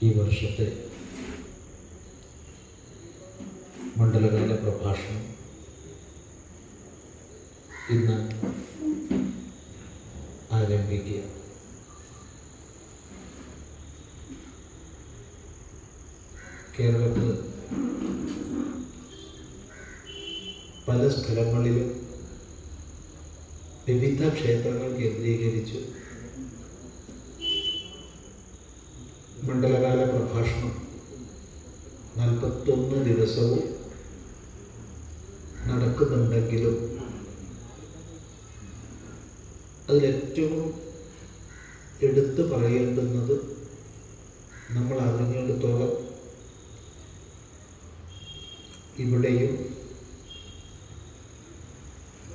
ഈ വർഷത്തെ മണ്ഡലകാല പ്രഭാഷണം ഇന്ന് ആരംഭിക്കുക. കേരളത്തിൽ പല സ്ഥലങ്ങളിലും വിവിധ ക്ഷേത്രങ്ങൾ കേന്ദ്രീകരിച്ച് മണ്ഡലകാല പ്രഭാഷണം 41 ദിവസവും നടക്കുന്നുണ്ടെങ്കിലും അതിലേറ്റവും എടുത്തു പറയേണ്ടുന്നത് നമ്മൾ അറിഞ്ഞിടത്തോളം ഇവിടെയും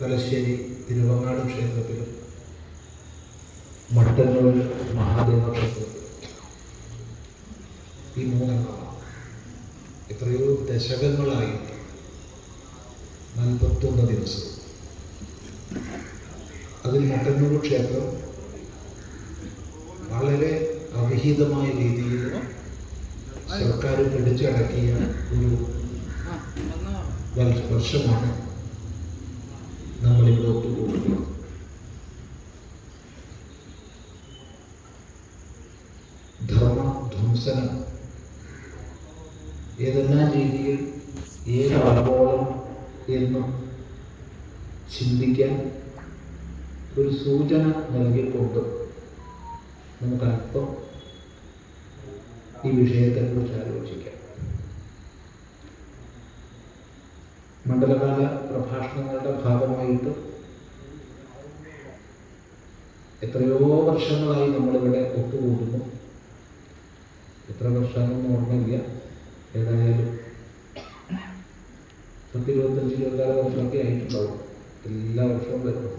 തലശ്ശേരി തിരുവങ്ങാട് ക്ഷേത്രത്തിലും മട്ടന്നൂർ മഹാദേവ ക്ഷേത്രത്തിലും ഈ മൂന്നെണ്ണമാണ്. എത്രയോ ദശകങ്ങളായിട്ട് 41 ദിവസം. അതിൽ മട്ടന്നൂർ ക്ഷേത്രം വളരെ അവിഹിതമായ രീതിയിൽ സർക്കാർ പിടിച്ചടക്കിയ ഒരു വർഷമാണ് നമ്മളിവിടെ ഒത്തുകൂടുന്നത്. ധർമ്മധ്വംസനം ഏതെല്ലാം രീതിയിൽ ഏതാളോളം എന്ന് ചിന്തിക്കാൻ ഒരു സൂചന നൽകിക്കൊണ്ട് നമുക്കല്പം ഈ വിഷയത്തെക്കുറിച്ച് ആലോചിക്കാം. മണ്ഡലകാല പ്രഭാഷണങ്ങളുടെ ഭാഗമായിട്ട് എത്രയോ വർഷങ്ങളായി നമ്മളിവിടെ ഒത്തുകൂടുന്നു. എത്ര വർഷമാണെന്ന് ഓർമ്മയില്ല, ഏതായാലും 25-26 വർഷമൊക്കെ ആയിട്ടുണ്ടാവും. എല്ലാ വർഷവും വരുന്നു.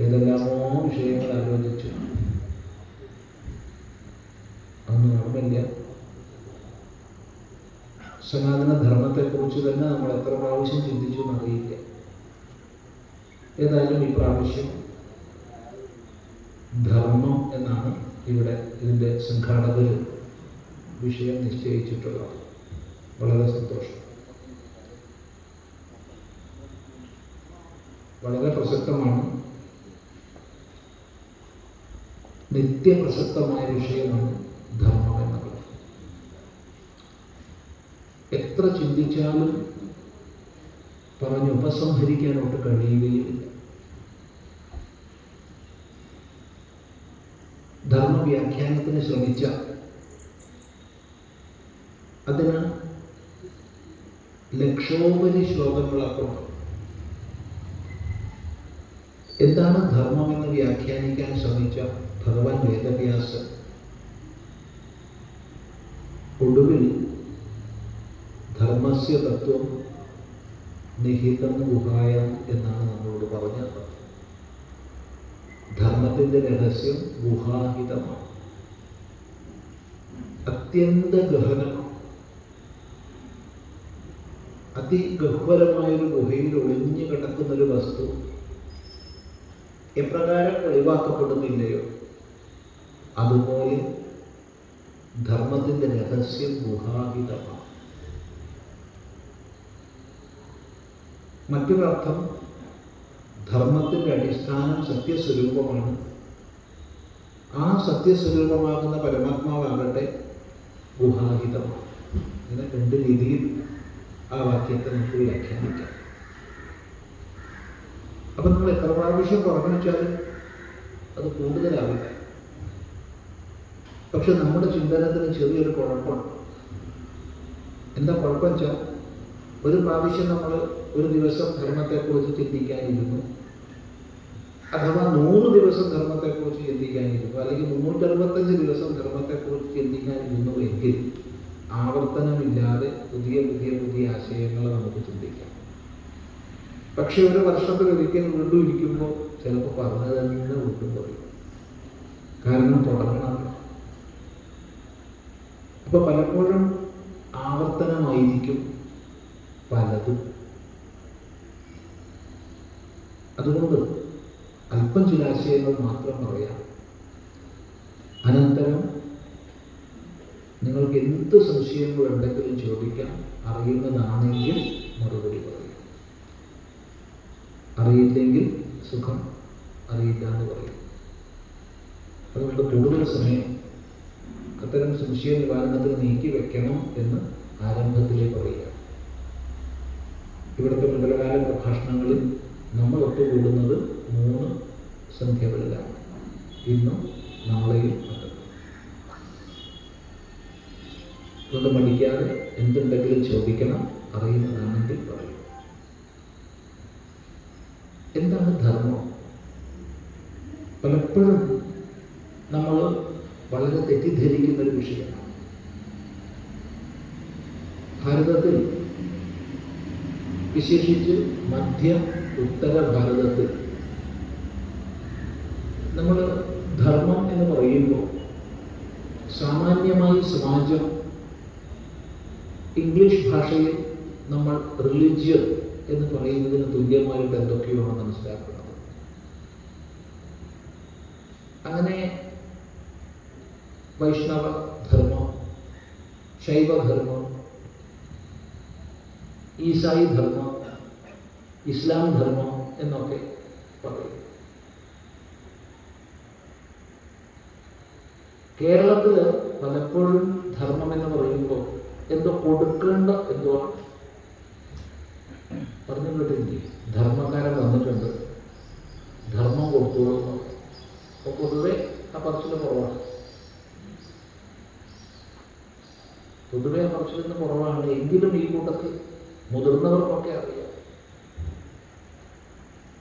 ഏതെല്ലാമോ വിഷയങ്ങൾ ആലോചിച്ചു, അതൊന്നും ഓർമ്മയില്ല. സനാതന ധർമ്മത്തെക്കുറിച്ച് തന്നെ നമ്മൾ എത്ര പ്രാവശ്യം ചിന്തിച്ചു എന്നറിയില്ല. ഏതായാലും ഈ പ്രാവശ്യം ധർമ്മം എന്നാണ് ഇവിടെ ഇതിൻ്റെ സംഘാടകർ വിഷയം നിശ്ചയിച്ചിട്ടുള്ളത്. വളരെ സന്തോഷം. വളരെ പ്രസക്തമാണ്, നിത്യപ്രസക്തമായ വിഷയമാണ് ധർമ്മം എന്നുള്ളത്. എത്ര ചിന്തിച്ചാലും പറഞ്ഞ് ഉപസംഹരിക്കാനോട്ട് കഴിയുകയില്ല. ധർമ്മവ്യാഖ്യാനത്തിന് ശ്രമിച്ച അതിന് ലക്ഷോപരി ശ്ലോകങ്ങളൊക്കെ. എന്താണ് ധർമ്മമെന്ന് വ്യാഖ്യാനിക്കാൻ ശ്രമിച്ച ഭഗവാൻ വേദവ്യാസൻ ഒടുവിൽ ധർമ്മസ്യ തത്വം നിഹിതം ഗുഹായം എന്നാണ് നമ്മളോട് പറഞ്ഞത്. ധർമ്മത്തിൻ്റെ രഹസ്യം ഗുഹാഹിതമാണ്, അത്യന്ത ഗഹനമാണ്. അതിഗഹ്വരമായൊരു ഗുഹയിൽ ഒളിഞ്ഞു കിടക്കുന്നൊരു വസ്തു എപ്രകാരം ഒഴിവാക്കപ്പെടുന്നില്ലയോ, അതുപോലെ ധർമ്മത്തിൻ്റെ രഹസ്യം ഗുഹാഹിതമാണ്. മറ്റൊരർത്ഥം, ധർമ്മത്തിൻ്റെ അടിസ്ഥാനം സത്യസ്വരൂപമാണ്. ആ സത്യസ്വരൂപമാകുന്ന പരമാത്മാവാകട്ടെ ഗുഹാഹിതമാണ്. ഇങ്ങനെ 2 രീതിയിൽ ആ വാക്യത്തെ നമുക്ക് വ്യാഖ്യാനിക്കാം. അപ്പം നമ്മൾ എത്ര പ്രാവശ്യം പറഞ്ഞു വെച്ചാലും അത് കൂടുതലാവില്ല. പക്ഷെ നമ്മുടെ ചിന്തനത്തിന് ചെറിയൊരു കുഴപ്പമാണ്. എന്താ കുഴപ്പം വെച്ചാൽ, ഒരു പ്രാവശ്യം നമ്മൾ ഒരു ദിവസം ധർമ്മത്തെക്കുറിച്ച് ചിന്തിക്കാനിരുന്നു, അഥവാ 100 ദിവസം ധർമ്മത്തെക്കുറിച്ച് ചിന്തിക്കാനിരുന്നു, അല്ലെങ്കിൽ 365 ദിവസം ധർമ്മത്തെക്കുറിച്ച് ചിന്തിക്കാനിരുന്നു എങ്കിൽ ആവർത്തനമില്ലാതെ പുതിയ പുതിയ പുതിയ ആശയങ്ങൾ നമുക്ക് ചിന്തിക്കാം. പക്ഷെ ഒരു വർഷത്തിൽ ഒരിക്കൽ വീണ്ടും ഇരിക്കുമ്പോൾ ചിലപ്പോൾ പറഞ്ഞു തന്നെ വീണ്ടും പറയും. കാരണം തുടങ്ങണം. അപ്പൊ പലപ്പോഴും ആവർത്തനമായിരിക്കും പലതും. അതുകൊണ്ട് അല്പം ചില ആശയങ്ങൾ മാത്രം പറയാം. അനന്തരം നിങ്ങൾക്ക് എന്ത് സംശയങ്ങളുണ്ടെങ്കിലും ചോദിക്കാം. അറിയുന്നതാണെങ്കിൽ മറുപടി പറയും, അറിയില്ലെങ്കിൽ സുഖം, അറിയില്ല എന്ന് പറയും. അതുകൊണ്ട് കൂടുതൽ സമയം അത്തരം സംശയ നിവാരണത്തിന് നീക്കി വെക്കണം എന്ന് ആരംഭത്തിലേ പറയുക. ഇവിടുത്തെ മണ്ഡലകാല പ്രഭാഷണങ്ങളിൽ നമ്മൾ ഒത്തുകൂടുന്നത് 3 സന്ധ്യകളിലാണ്, ഇന്നും നാളെയും മറ്റന്നാളും. അതുകൊണ്ട് മടിക്കാതെ എന്തുണ്ടെങ്കിലും ചോദിക്കണം, അറിയുന്നതാണെങ്കിൽ പറയും. എന്താണ് ധർമ്മം? പലപ്പോഴും നമ്മൾ വളരെ തെറ്റിദ്ധരിക്കുന്ന ഒരു വിഷയമാണ്. ഭാരതത്തിൽ, വിശേഷിച്ച് മധ്യ ഉത്തര ഭാരതത്തിൽ നമ്മൾ ധർമ്മം എന്ന് പറയുമ്പോൾ സാമാന്യമായി സമാജം ഇംഗ്ലീഷ് ഭാഷയിൽ നമ്മൾ റിലിജിയൻ എന്ന് പറയുന്നതിന് തുല്യമായിട്ട് എന്തൊക്കെയാണ് മനസ്സിലാക്കുന്നത്. അങ്ങനെ വൈഷ്ണവ ധർമ്മം, ശൈവധർമ്മം, ഈസായി ധർമ്മം, ഇസ്ലാം ധർമ്മം എന്നൊക്കെ പറയും. കേരളത്തിൽ പലപ്പോഴും ധർമ്മം എന്ന് പറയുമ്പോൾ എന്തോ കൊടുക്കേണ്ട എന്തോ പറഞ്ഞു കേട്ടില്ലേ, ധർമ്മക്കാരൻ വന്നിട്ടുണ്ട്, ധർമ്മം കൊടുത്തോളൂ. അപ്പോൾ പൊതുവെ ആ പറച്ചിൽ കുറവാണ്. പൊതുവെ പറച്ചിലിന് കുറവാണ്. എങ്കിലും ഈ കൂട്ടത്തിൽ മുതിർന്നവർക്കൊക്കെ അറിയാം.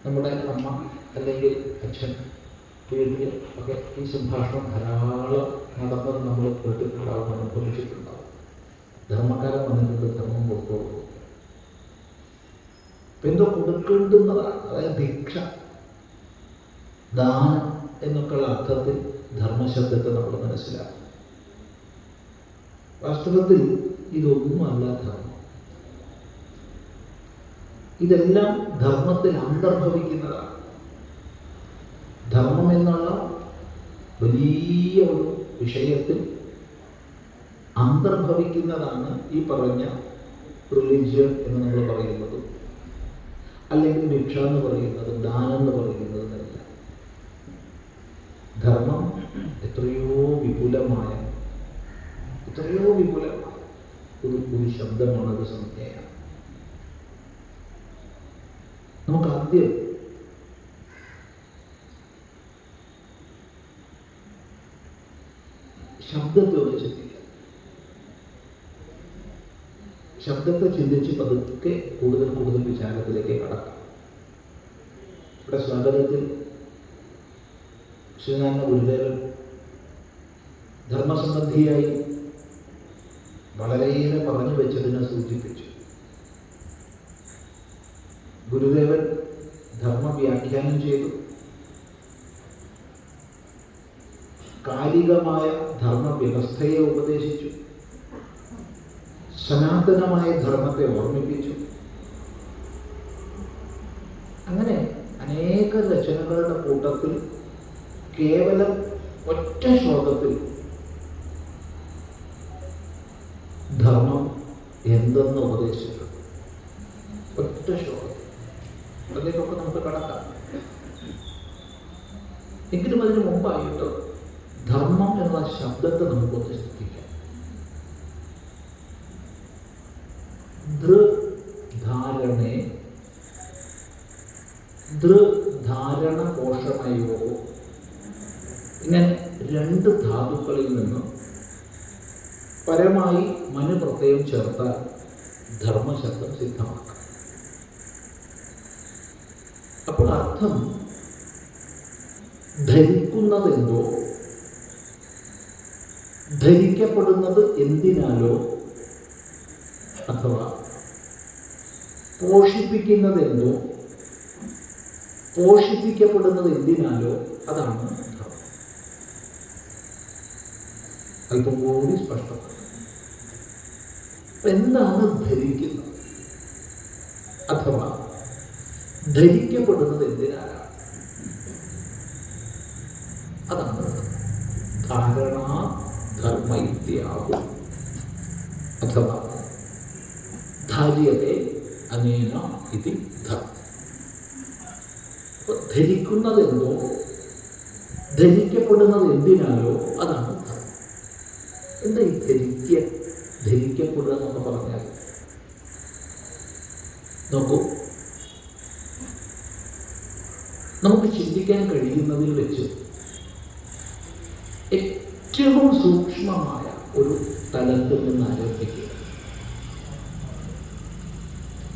നമ്മുടെ അമ്മ അല്ലെങ്കിൽ അച്ഛൻ വീട്ടിൽ ഒക്കെ ഈ സംഭാഷണം ധാരാളം നടന്നത് നമ്മൾ കേട്ടിട്ടുണ്ടാവും, അനുഭവിച്ചിട്ടുണ്ടാവും. ധർമ്മക്കാരൻ വന്നിട്ടുണ്ട്, ധർമ്മം കൊടുത്തോളൂ. എന്തോ കൊടുക്കേണ്ടുന്നതാണ്. അതായത് ഭിക്ഷ, ദാനം എന്നൊക്കെയുള്ള അർത്ഥത്തിൽ ധർമ്മശബ്ദത്തെ നമ്മൾ മനസ്സിലാക്കും. വാസ്തവത്തിൽ ഇതൊന്നുമല്ല ധർമ്മം. ഇതെല്ലാം ധർമ്മത്തിൽ അന്തർഭവിക്കുന്നതാണ്. ധർമ്മം എന്നുള്ള വലിയ ഒരു വിഷയത്തിൽ അന്തർഭവിക്കുന്നതാണ് ഈ പറഞ്ഞ റിലിജിയൻ എന്ന് നമ്മൾ പറയുന്നത്, അല്ലെങ്കിൽ ഭിക്ഷ എന്ന് പറയുന്നത്, ദാനം എന്ന് പറയുന്നതെന്നല്ല. ധർമ്മം എത്രയോ വിപുലമായ ഒരു ശബ്ദമാണത്, സംജ്ഞയാണ്. നമുക്ക് ആദ്യം ശബ്ദത്തെ ഒന്ന് ചിന്തിക്കാം. ശബ്ദത്തെ ചിന്തിച്ച് പതുക്കെ കൂടുതൽ വിചാരത്തിലേക്ക് കടക്കാം. ഇവിടെ സ്വാഗതത്തിൽ ശ്രീനാരായണ ഗുരുദേവൻ ധർമ്മസംബന്ധിയായി വളരെയേറെ പറഞ്ഞു വെച്ചതിനെ സൂചിപ്പിച്ചു. ഗുരുദേവൻ ധർമ്മ വ്യാഖ്യാനം ചെയ്തു. കാലികമായ ധർമ്മവ്യവസ്ഥയെ ഉപദേശിച്ചു. സനാതനമായ ധർമ്മത്തെ ഓർമ്മിപ്പിച്ചു. അങ്ങനെ അനേക രചനകളുടെ കൂട്ടത്തിൽ കേവലം ഒറ്റ ശ്ലോകത്തിൽ ധർമ്മം എന്തെന്ന് ഉപദേശിച്ചിട്ടുണ്ട്. ഒറ്റ ശ്ലോകം. അതിലേക്കൊക്കെ നമുക്ക് കടക്കാം. എങ്കിലും അതിന് മുമ്പായിട്ട് ധർമ്മം എന്ന ശബ്ദത്തെ നമുക്കൊന്ന് ശ്രദ്ധിക്കാം. ധാരണേ ധാരണ പോഷണയോ, ഇങ്ങനെ 2 ധാതുക്കളിൽ നിന്നും പരമായി മനുപ്രത്യയം ചേർത്താൽ ധർമ്മശബ്ദം സിദ്ധമാക്കാം. അപ്പോൾ അർത്ഥം ധരിക്കുന്നതെന്തോ, ധരിക്കപ്പെടുന്നത് എന്തിനാലോ, അഥവാ പോഷിപ്പിക്കുന്നതെന്തോ, പോഷിപ്പിക്കപ്പെടുന്നത് എന്തിനാലോ, അതാണ് ധർമ്മം. അല്പം കൂടി സ്പഷ്ടമാണ്. എന്താണ് ധരിക്കുന്നത്, അഥവാ ധരിക്കപ്പെടുന്നത് എന്തിനാലാണ്? അതാണ് ധാരണാ ധർമ്മ ഇത്യാഹു അഥവാ ധാര്യതേ അനേന ഇതി ധർമ്മം. ധരിക്കുന്നതെന്തോ ധരിക്കപ്പെടുന്നത് എന്തിനാലോ അതാണ് ധർമ്മം. എന്താ ഈ ധരിക്കപ്പെടുക എന്നൊക്കെ പറഞ്ഞാൽ? നോക്കൂ, നമുക്ക് ചിന്തിക്കാൻ കഴിയുന്നതിൽ വെച്ച് ഏറ്റവും സൂക്ഷ്മമായ ഒരു തലത്തിൽ നിന്ന് ആരംഭിക്കുക.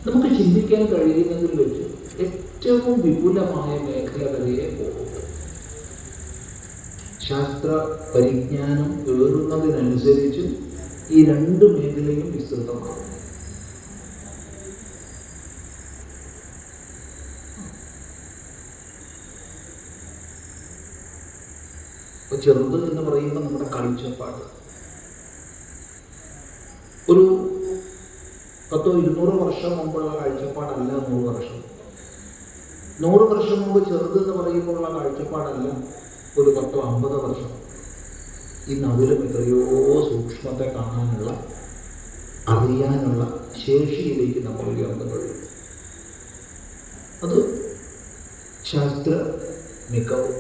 നമുക്ക് ചിന്തിക്കാൻ കഴിയുന്നതിൽ വെച്ച് ഏറ്റവും വിപുലമായ മേഖല വരെ പോകുക. ശാസ്ത്ര പരിജ്ഞാനം ഏറുന്നതിനനുസരിച്ച് ഈ രണ്ട് മേഖലയും വിസ്തൃതമാണ്. ചെറുത് എന്ന് പറയുമ്പോൾ നമ്മുടെ കാഴ്ചപ്പാട് ഒരു 100-200 വർഷം മുമ്പുള്ള കാഴ്ചപ്പാടല്ല. 100 വർഷം മുമ്പ് ചെറുത് എന്ന് പറയുമ്പോഴുള്ള കാഴ്ചപ്പാടല്ല ഒരു 10-50 വർഷം. ഇന്ന് അതിലും എത്രയോ സൂക്ഷ്മത്തെ കാണാനുള്ള, അറിയാനുള്ള ശേഷിയിലേക്ക് നമ്മൾ ഉയർന്നു കഴിയും. അത് ശാസ്ത്ര മികവ്.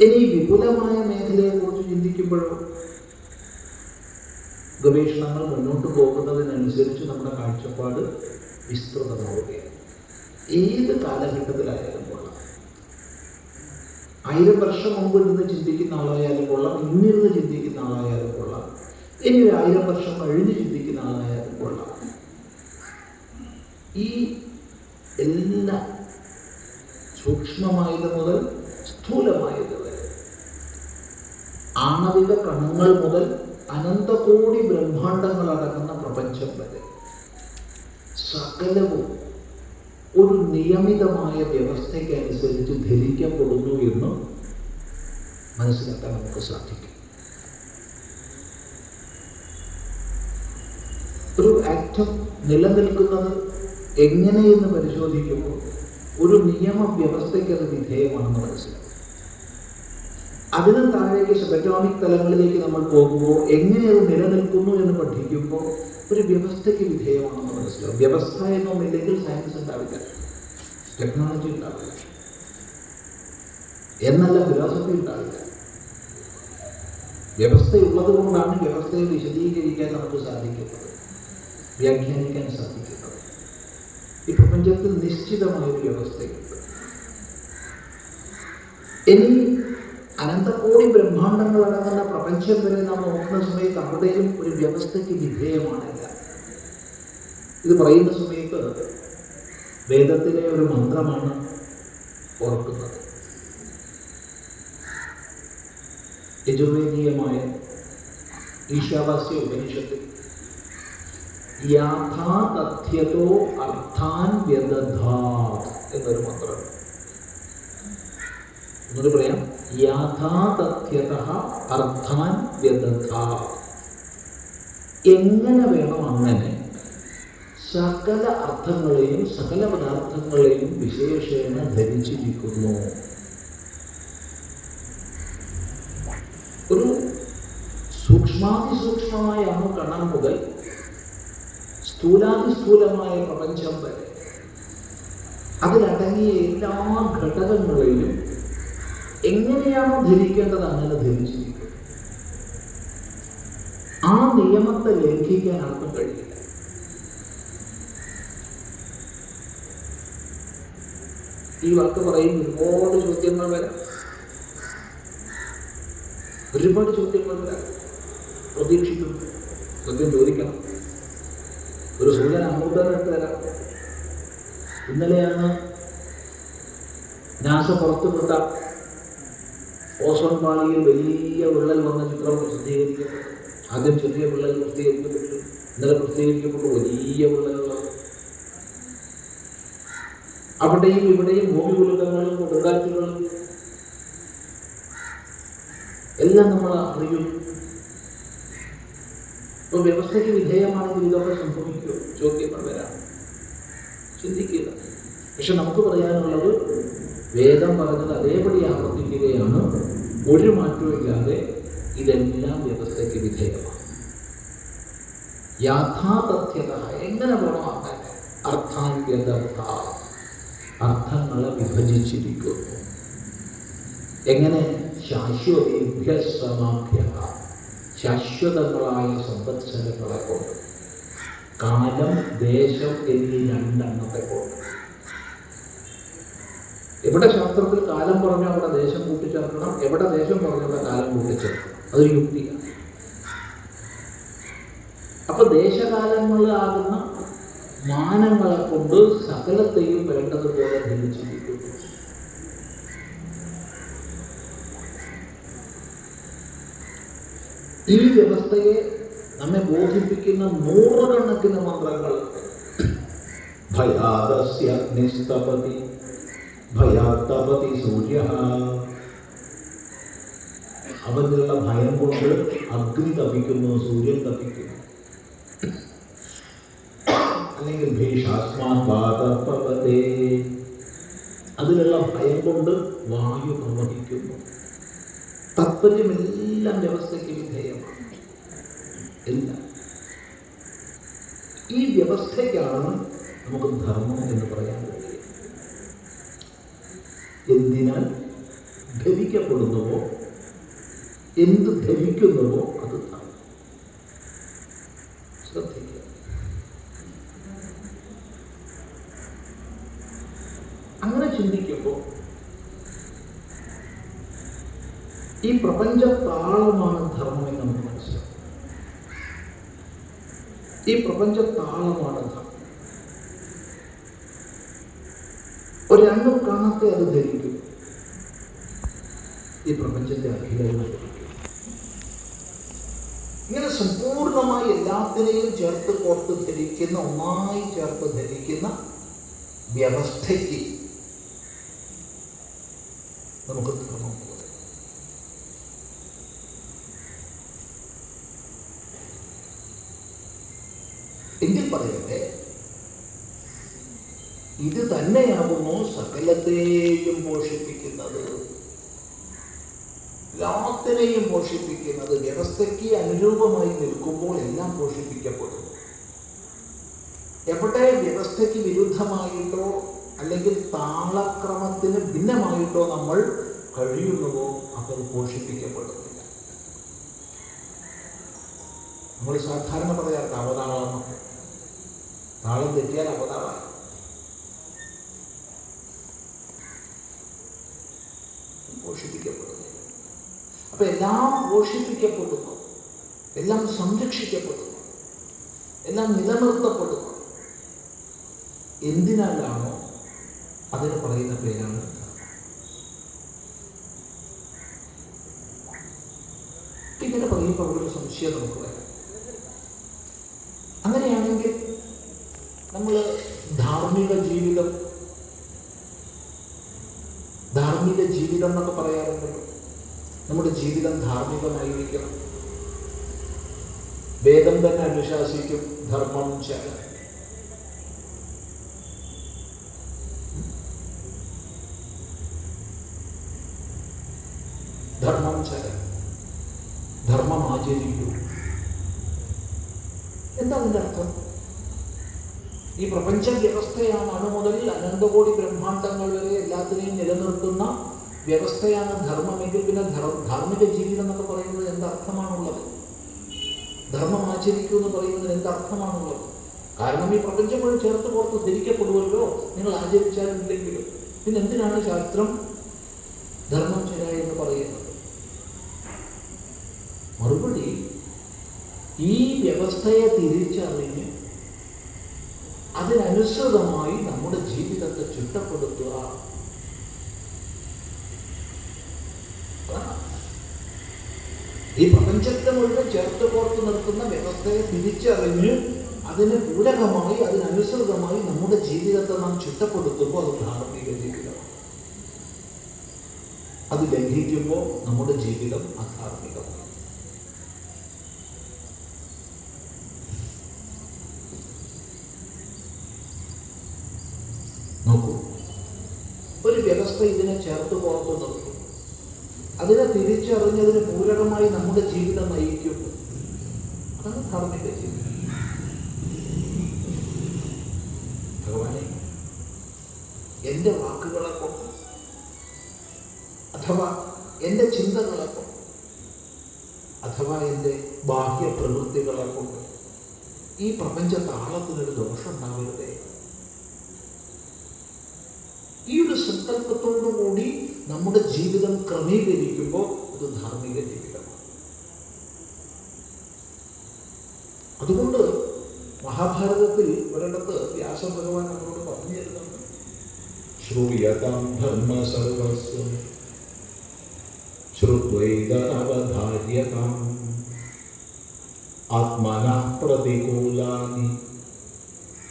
ഇനി വിപുലമായ മേഖലയെക്കുറിച്ച് ചിന്തിക്കുമ്പോഴോ ഗവേഷണങ്ങൾ മുന്നോട്ട് പോകുന്നതിനനുസരിച്ച് നമ്മുടെ കാഴ്ചപ്പാട് വിസ്തൃതമാവുകയാണ്. ഏത് കാലഘട്ടത്തിലായാലും കൊള്ളാം, 1000 വർഷം മുമ്പ് നിന്ന് ചിന്തിക്കുന്ന ആളായാലും കൊള്ളാം, ഇന്നിരുന്ന് ചിന്തിക്കുന്ന ആളായാലും കൊള്ളാം, ഇനി 1000 വർഷം കഴിഞ്ഞ് ചിന്തിക്കുന്ന ആളായാലും കൊള്ളാം. ഈ എല്ലാ സൂക്ഷ്മമായത് മുതൽ സ്ഥൂലമായത് വരെ, ആണവിക കണങ്ങൾ മുതൽ അനന്തകോടി ബ്രഹ്മാണ്ടങ്ങൾ അടങ്ങുന്ന പ്രപഞ്ചം വരെ സകലവും ഒരു നിയമിതമായ വ്യവസ്ഥയ്ക്കനുസരിച്ച് ധരിക്കപ്പെടുന്നു എന്ന് മനസ്സിലാക്കാൻ നമുക്ക് സാധിക്കും. ഒരു ആറ്റം നിലനിൽക്കുന്നത് എങ്ങനെയെന്ന് പരിശോധിക്കുമ്പോൾ ഒരു നിയമവ്യവസ്ഥയ്ക്ക് അത് വിധേയമാണെന്ന് മനസ്സിലാക്കും. അതിന് താഴേക്ക് സബറ്റോമിക് തലങ്ങളിലേക്ക് നമ്മൾ പോകുമ്പോൾ എങ്ങനെ അത് നിലനിൽക്കുന്നു എന്ന് പഠിക്കുമ്പോൾ ഒരു വ്യവസ്ഥയ്ക്ക് വിധേയമാണെന്ന് മനസ്സിലാവും. വ്യവസ്ഥ എന്നൊന്നില്ലെങ്കിൽ സയൻസ് ഉണ്ടാവില്ല, ടെക്നോളജി ഉണ്ടാവില്ല, എന്നല്ല ഫിലോസഫി ഉണ്ടാവില്ല. വ്യവസ്ഥയുള്ളത് കൊണ്ടാണ് വ്യവസ്ഥയെ വിശദീകരിക്കാൻ നമുക്ക് സാധിക്കുന്നത്, വ്യാഖ്യാനിക്കാൻ സാധിക്കുന്നത്. ഈ പ്രപഞ്ചത്തിൽ നിശ്ചിതമായൊരു വ്യവസ്ഥയുണ്ട്. ഇനി അനന്തകോടി ബ്രഹ്മാണ്ടങ്ങൾ അടങ്ങുന്ന പ്രപഞ്ചം വരെ നാം നോക്കുന്ന സമയത്ത് അവിടെയും ഒരു വ്യവസ്ഥയ്ക്ക് വിധേയമാണില്ല. ഇത് പറയുന്ന സമയത്ത് വേദത്തിലെ ഒരു മന്ത്രമാണ് ഓർക്കുന്നത്. യജുർവേദീയമായ ഈശാവാസ്യ ഉപനിഷത്തിൽ യാഥാതഥ്യതോ അർത്ഥാൻ വ്യദധാത് എന്നൊരു മന്ത്രമാണ്. എന്നൊരു പറയാം, യാഥാതഥ്യതഃ അർത്ഥാൻ വ്യദധാത്. എങ്ങനെ വേണം അങ്ങനെ സകല അർത്ഥങ്ങളെയും സകല പദാർത്ഥങ്ങളെയും വിശേഷേണ ധരിച്ചിരിക്കുന്നു. ഒരു സൂക്ഷ്മാതിസൂക്ഷ്മമായ കണം മുതൽ സ്ഥൂലാതിസ്ഥൂലമായ പ്രപഞ്ചം വരെ അതിലടങ്ങിയ എല്ലാ ഘടകങ്ങളെയും എങ്ങനെയാണോ ധരിക്കേണ്ടത് അങ്ങനെ ധരിച്ചിരിക്കും. ആ നിയമത്തെ ലംഘിക്കാൻ ആർക്കും കഴിയില്ല. ഈ വാക്ക് പറയും ഒരുപാട് ചോദ്യങ്ങൾ വരാം, ഒരുപാട് ചോദ്യങ്ങൾ വരാം. പ്രതീക്ഷിക്കുന്നു, ചോദ്യം ചോദിക്കണം. ഒരു സൂചന അങ്ങോട്ട് തന്നെ ഇട്ട് തരാം. ഇന്നലെയാണ് നാസ പുറത്തുവിട്ട ഓസോൺ പാളിയിൽ വലിയ വിള്ളൽ വന്ന ചിത്രം പ്രസിദ്ധീകരിക്കപ്പെട്ടു. ആദ്യം ചെറിയ വിള്ളൽ പ്രസിദ്ധീകരിക്കപ്പെട്ടു, ഇന്നലെ പ്രസിദ്ധീകരിക്കപ്പെട്ടു വലിയ വിള്ളലുള്ളത്. അവിടെയും ഇവിടെയും ഭൂമികുലുക്കങ്ങളും കൊടുങ്കാറ്റുകളും എല്ലാം നമ്മൾ അറിയുന്നു. ഇപ്പൊ വ്യവസ്ഥയ്ക്ക് വിധേയമാണെങ്കിൽ ഇതൊക്കെ സംഭവിക്കുമോ? ചോദ്യങ്ങൾ വരാം, ചിന്തിക്കുക. പക്ഷെ നമുക്ക് പറയാനുള്ളത് വേദം പറഞ്ഞത് അതേപടി ആവർത്തിക്കുകയാണ്. ഒരു മാറ്റമില്ലാതെ ഇതെല്ലാം വ്യവസ്ഥയ്ക്ക് വിധേയമാണ്. യാഥാതഥ്യത എങ്ങനെ ഗുണമാക്കാൻ? അർത്ഥാന്ത്യതർത്ഥ, അർത്ഥങ്ങളെ വിഭജിച്ചിരിക്കുന്നു. എങ്ങനെ? ശാശ്വതേഭ്യ സമാഭ്യ, ശാശ്വതങ്ങളായ സംവത്സരങ്ങളെ കൊണ്ട്, കാലം ദേശം എന്നീ രണ്ടെണ്ണത്തെ കൊണ്ട്. എവിടെ ശാസ്ത്രത്തിൽ കാലം പറഞ്ഞാൽ അവിടെ ദേശം കൂട്ടിച്ചേർക്കണം, എവിടെ ദേശം പറഞ്ഞാൽ അവിടെ കാലം കൂട്ടിച്ചേർക്കണം. അതൊരു യുക്തിയാണ്. അപ്പൊ ദേശകാലങ്ങളാകുന്ന മാനങ്ങളെ കൊണ്ട് സകലത്തെയും വേണ്ടതുപോലെ ധരിച്ചിരിക്കുന്നു. ഈ വ്യവസ്ഥയെ നമ്മെ ബോധിപ്പിക്കുന്ന നൂറുകണക്കിന് മന്ത്രങ്ങൾ. ഭയാദസ്യ അഗ്നിസ്തപതി ഭയാത്തപതി സൂര്യ, അവനുള്ള ഭയം കൊണ്ട് അഗ്നി തപിക്കുന്നു, സൂര്യൻ തപിക്കുന്നു. അല്ലെങ്കിൽ ഭീഷാസ്മാൻ വാതപവതേ, അതിലുള്ള ഭയം കൊണ്ട് വായു പ്രവഹിക്കുന്നു. താത്പര്യമെല്ലാം വ്യവസ്ഥയ്ക്ക് വിധേയമാണ്. എല്ലാം ഈ വ്യവസ്ഥയ്ക്കാണ് നമുക്ക് ധർമ്മം എന്ന് പറയാൻ കഴിയും. എന്തിനാൽ ധരിക്കപ്പെടുന്നുവോ, എന്ത് ധരിക്കുന്നുവോ അത് ധർമ്മം. ശ്രദ്ധിക്കുക. അങ്ങനെ ചിന്തിക്കുമ്പോൾ ഈ പ്രപഞ്ച താളമാണ് ധർമ്മം എന്ന് നമുക്ക് മനസ്സിലാക്കും. ഈ പ്രപഞ്ച താളമാണ് ധർമ്മം. ഒരു രണ്ടും കാണാത്തെ അത് ധരിക്കും. ഈ പ്രപഞ്ചത്തെ അഖിലവും ധരിക്കും. ഇങ്ങനെ സമ്പൂർണമായി എല്ലാത്തിനെയും ചേർത്ത് കോർത്ത് ധരിക്കുന്ന, ഒന്നായി ചേർത്ത് ധരിക്കുന്ന വ്യവസ്ഥയ്ക്ക് നമുക്ക് ധർമ്മം പോലെ. എങ്കിൽ പറയട്ടെ, ഇത് തന്നെയാകുന്നു സകലത്തെയും പോഷിപ്പിക്കുന്നത്, എല്ലാത്തിനെയും പോഷിപ്പിക്കുന്നത്. വ്യവസ്ഥയ്ക്ക് അനുരൂപമായി നിൽക്കുമ്പോൾ എല്ലാം പോഷിപ്പിക്കപ്പെടുന്നു. എവിടെ വ്യവസ്ഥയ്ക്ക് വിരുദ്ധമായിട്ടോ അല്ലെങ്കിൽ താളക്രമത്തിന് ഭിന്നമായിട്ടോ നമ്മൾ കഴിയുന്നുവോ അപ്പോൾ പോഷിപ്പിക്കപ്പെടുന്നില്ല. നമ്മൾ സാധാരണ പറയാറുണ്ട് അവതാളം. താളം തെറ്റിയാൽ അവതാളമാണ്. പോഷിപ്പിക്കപ്പെടുന്നു. അപ്പൊ എല്ലാം പോഷിപ്പിക്കപ്പെടുന്നു, എല്ലാം സംരക്ഷിക്കപ്പെടുന്നു, എല്ലാം നിലനിർത്തപ്പെടുന്നു. എന്തിനാലാണോ അതിന് പറയുന്ന പേരാണ് ധർമ്മം. ഇങ്ങനെ പറയുമ്പോൾ അവിടെ ഒരു സംശയം നമുക്ക് വരാം. അങ്ങനെയാണെങ്കിൽ നമ്മൾ ധാർമ്മിക ജീവിതം എന്നൊക്കെ പറയാറുണ്ടല്ലോ. നമ്മുടെ ജീവിതം ധാർമ്മികമായിരിക്കണം. വേദം തന്നെ അനുശാസിക്കും ധർമ്മം ചര. ധർമ്മം ചര, ധർമ്മം ആചരിക്കൂ. എന്താ അതിൻ്റെ അർത്ഥം? ഈ പ്രപഞ്ച വ്യവസ്ഥയാണ് അണു മുതൽ അനന്തകോടി ബ്രഹ്മാണ്ടങ്ങൾ വരെ എല്ലാത്തിനെയും നിലനിർത്തുന്ന വ്യവസ്ഥയാണ് ധർമ്മമെങ്കിൽ പിന്നെ ധാർമ്മിക ജീവിതം എന്നൊക്കെ പറയുന്നത് എന്തർത്ഥമാണുള്ളത്? ധർമ്മം ആചരിക്കൂ എന്ന് പറയുന്നതിന് എന്തർത്ഥമാണുള്ളത്? കാരണം ഈ പ്രപഞ്ചം മുഴുവൻ ചേർത്ത് പുറത്ത് ധരിക്കപ്പെടുമല്ലോ നിങ്ങൾ ആചരിച്ചാലും ഇല്ലെങ്കിലും. പിന്നെ എന്തിനാണ് ശാസ്ത്രം ധർമ്മം ചര എന്ന് പറയുന്നത്? മറുപടി, ഈ വ്യവസ്ഥയെ തിരിച്ചറിഞ്ഞ് അതിനനുസൃതമായി നമ്മുടെ ജീവിതത്തെ ചിട്ടപ്പെടുത്തുക. ഈ പ്രപഞ്ചത്തെ മുഴുവൻ ചേർത്ത് കോർത്ത് നിർത്തുന്ന വ്യവസ്ഥയെ തിരിച്ചറിഞ്ഞ് അതിന് പൂരകമായി അതിനനുസൃതമായി നമ്മുടെ ജീവിതത്തെ നാം ചിട്ടപ്പെടുത്തുമ്പോൾ അത് ധാർമ്മിക ജീവിതമാണ്. അത് ലംഘിക്കുമ്പോൾ നമ്മുടെ ജീവിതം അധാർമികമാണ്. നോക്കൂ, ഒരു വ്യവസ്ഥ വ്യവസ്ഥ ഇതിനെ ചേർത്ത് പുറത്തു നിർത്തും. അതിനെ തിരിച്ചറിഞ്ഞതിന് പൂരകമായി നമ്മുടെ ജീവിതം നയിക്കും. അതാണ് ധാർമ്മിക ജീവിതം. ഭഗവാനെ, എൻ്റെ വാക്കുകളെ കൊണ്ട് അഥവാ എൻ്റെ ചിന്തകളെ കൊണ്ട് അഥവാ എൻ്റെ ബാഹ്യ പ്രവൃത്തികളെ കൊണ്ട് ഈ പ്രപഞ്ച താളത്തിനൊരു ദോഷം ഉണ്ടാവരുതേ. ഈ ഒരു സങ്കല്പത്തോടുകൂടി നമ്മുടെ ജീവിതം ക്രമീകരിക്കുമ്പോൾ അത് ധാർമ്മിക ജീവിതമാണ്. അതുകൊണ്ട് മഹാഭാരതത്തിൽ ഒരിടത്ത് വ്യാസഭഗവാൻ നമ്മളോട് പറഞ്ഞു തരുന്നുണ്ട്, ശ്രൂയതാം ധർമ്മ സർവസ്വം ശ്രുത്വൈതനവധാര്യതാം ആത്മനാ പ്രതികൂലാനി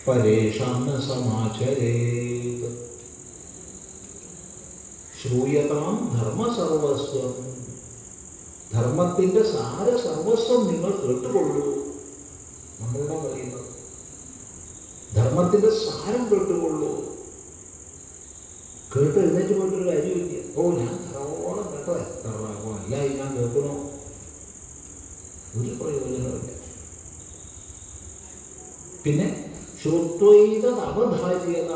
പരേഷാം ന സമാചരേത്. ശ്രൂയതാം ധർമ്മ സർവസ്വം, ധർമ്മത്തിൻ്റെ സാര സർവസ്വം നിങ്ങൾ കേട്ടുകൊള്ളൂ. നമ്മളുടെ പറയുന്നത് ധർമ്മത്തിൻ്റെ സാരം കേട്ടുകൊള്ളൂ. കേട്ട് എഴുന്നേറ്റ് പോയിട്ടൊരു കാര്യമില്ല. ഓ, ഞാൻ ധാരാളം കേട്ടോ, എത്ര അല്ല ഞാൻ കേൾക്കണോ, ഒരു പ്രയോജനമില്ല. പിന്നെ ശ്രുത്വൈത അവധാര്യത,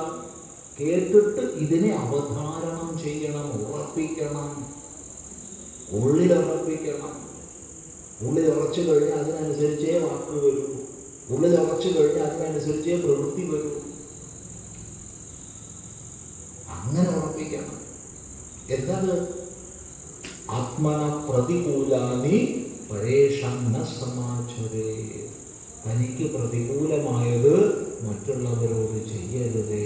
കേട്ടിട്ട് ഇതിനെ അവധാരണം ചെയ്യണം, ഉറപ്പിക്കണം, ഉള്ളിലുറപ്പിക്കണം. ഉള്ളിലുറച്ചു കഴിഞ്ഞാൽ അതിനനുസരിച്ചേ വാക്ക് വരൂ, ഉള്ളിലുറച്ചു കഴിഞ്ഞാൽ അതിനനുസരിച്ചേ പ്രവൃത്തി വരൂ. അങ്ങനെ ഉറപ്പിക്കണം. എന്താണ്? ആത്മന പ്രതികൂലാനി പരേഷാം ന സമാചരേ, തനിക്ക് പ്രതികൂലമായത് മറ്റുള്ളവരോട് ചെയ്യരുതേ.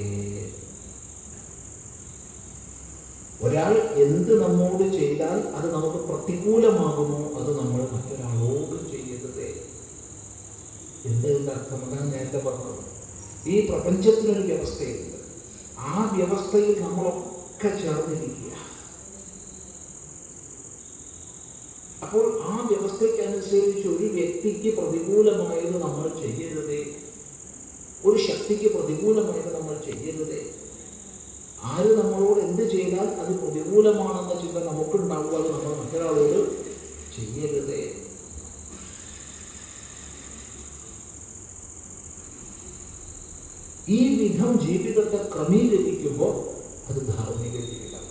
ഒരാൾ എന്ത് നമ്മോട് ചെയ്താൽ അത് നമുക്ക് പ്രതികൂലമാകുമോ അത് നമ്മൾ മറ്റൊരാളോട് ചെയ്യരുതേ. എന്തിൻ്റെ അർത്ഥം? ഞാൻ നേരത്തെ പറഞ്ഞത്, ഈ പ്രപഞ്ചത്തിനൊരു വ്യവസ്ഥയുണ്ട്. ആ വ്യവസ്ഥയിൽ നമ്മളൊക്കെ ചേർന്നിരിക്കുക. അപ്പോൾ ആ വ്യവസ്ഥയ്ക്കനുസരിച്ച് ഒരു വ്യക്തിക്ക് പ്രതികൂലമായത് നമ്മൾ ചെയ്യരുതേ, ഒരു ശക്തിക്ക് പ്രതികൂലമായത് നമ്മൾ ചെയ്യരുതേ. ആര് നമ്മളോട് എന്ത് ചെയ്താൽ അത് പ്രതികൂലമാണെന്ന ചിന്ത നമുക്കുണ്ടാവുക, അത് നമ്മൾ മറ്റൊരാളോട് ചെയ്യരുതേ. ഈ വിധം ജീവിതത്തെ ക്രമീകരിക്കുമ്പോൾ അത് ധാർമ്മിക ജീവിതം.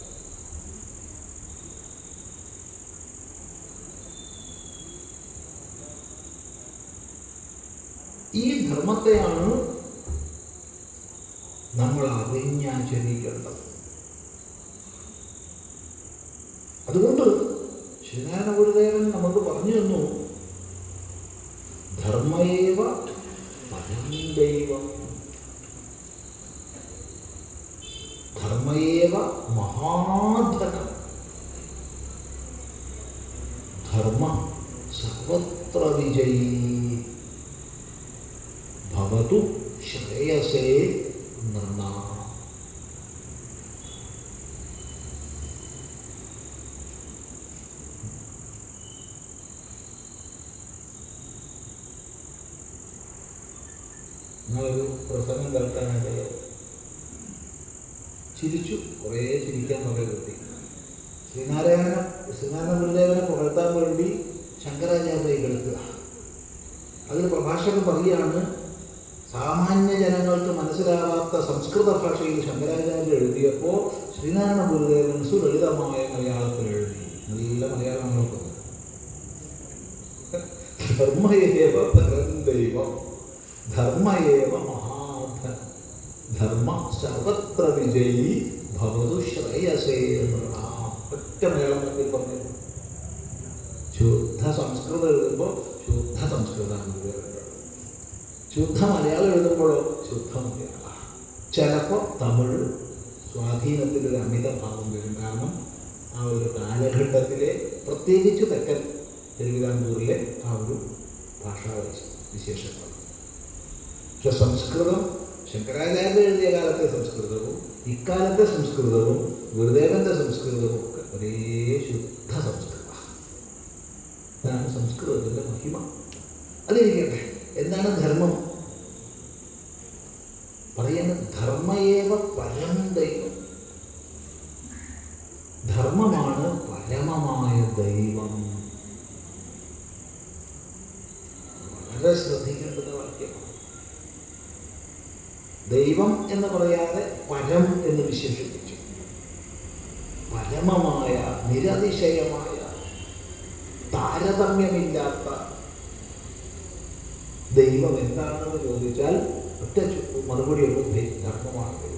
ഈ ധർമ്മത്തെയാണ് നമ്മൾ അറിഞ്ഞാചരിക്കേണ്ടത്. അതുകൊണ്ട് ശ്രീനാരായണ ഗുരുദേവൻ നമുക്ക് പറഞ്ഞു തന്നു, ധർമ്മയേവ പരം ദൈവം, ധർമ്മയേവ മഹാധനം, ധർമ്മ സർവത്ര വിജയീ ഭവതു ശ്രേയസേ നൃണാം. നിങ്ങളൊരു പ്രസംഗം കേൾക്കാനായിട്ട് ചിരിച്ചു, കുറേ ചിരിക്കാൻ കുറേ കിട്ടി. ശ്രീനാരായണ ഗുരുദേവനെ പുകഴ്ത്താൻ വേണ്ടി ശങ്കരാചാര്യ കേൾക്കുക. അതിൽ പ്രഭാഷകൻ പറയുകയാണ്, സാമാന്യ ജനങ്ങൾക്ക് മനസ്സിലാവാത്ത സംസ്കൃത ഭാഷയിൽ ശങ്കരാചാര്യ എഴുതിയപ്പോൾ ശ്രീനാരായണ ഗുരുദേവൻ സുലളിതമായ മലയാളത്തിൽ എഴുതി. നല്ല മലയാളങ്ങളൊക്കെ. ധർമ്മയേവ പരം ദൈവം, ധർമ്മയേവ മഹാധനം, ധർമ്മ സർവത്ര വിജയീ ഭവതു ശ്രേയസേ നൃണാം. ഒറ്റ മലയാളത്തിൽ പറഞ്ഞു. ശുദ്ധ സംസ്കൃതം എഴുതുമ്പോൾ ശുദ്ധ സംസ്കൃതമാണ് എഴുതേണ്ടത്. ശുദ്ധ മലയാളം എഴുതുമ്പോഴോ ശുദ്ധ മലയാളം. ചിലപ്പോൾ തമിഴ് സ്വാധീനത്തിലൊരു അമിത ഭാവം വരും. കാരണം ആ ഒരു കാലഘട്ടത്തിലെ, പ്രത്യേകിച്ച് തെക്കൻ തിരുവിതാംകൂറിലെ ആ ഒരു ഭാഷാ വിശേഷങ്ങൾ. പക്ഷെ സംസ്കൃതം ശങ്കരാചാര്യ എഴുതിയ കാലത്തെ സംസ്കൃതവും ഇക്കാലത്തെ സംസ്കൃതവും ഗുരുദേവന്റെ സംസ്കൃതവും ഒക്കെ ഒരേ ശുദ്ധ സംസ്കൃതമാണ്. അതാണ് സംസ്കൃതത്തിൻ്റെ മഹിമ. അതിരിക്കട്ടെ, എന്താണ് ധർമ്മം പറയുന്നത്? ധർമ്മയേവ പരം ദൈവം. ധർമ്മമാണ് പരമമായ ദൈവം. വളരെ ശ്രദ്ധിക്കേണ്ടത് വാക്യമാണ്. ദൈവം എന്ന് പറയാതെ പരം എന്ന് വിശേഷിപ്പിച്ചു. പരമമായ, നിരതിശയമായ, താരതമ്യമില്ലാത്ത ദൈവം എന്താണെന്ന് ചോദിച്ചാൽ ഒറ്റ മറുപടിയുള്ളൂ, ധർമ്മമാണ് ദൈവം.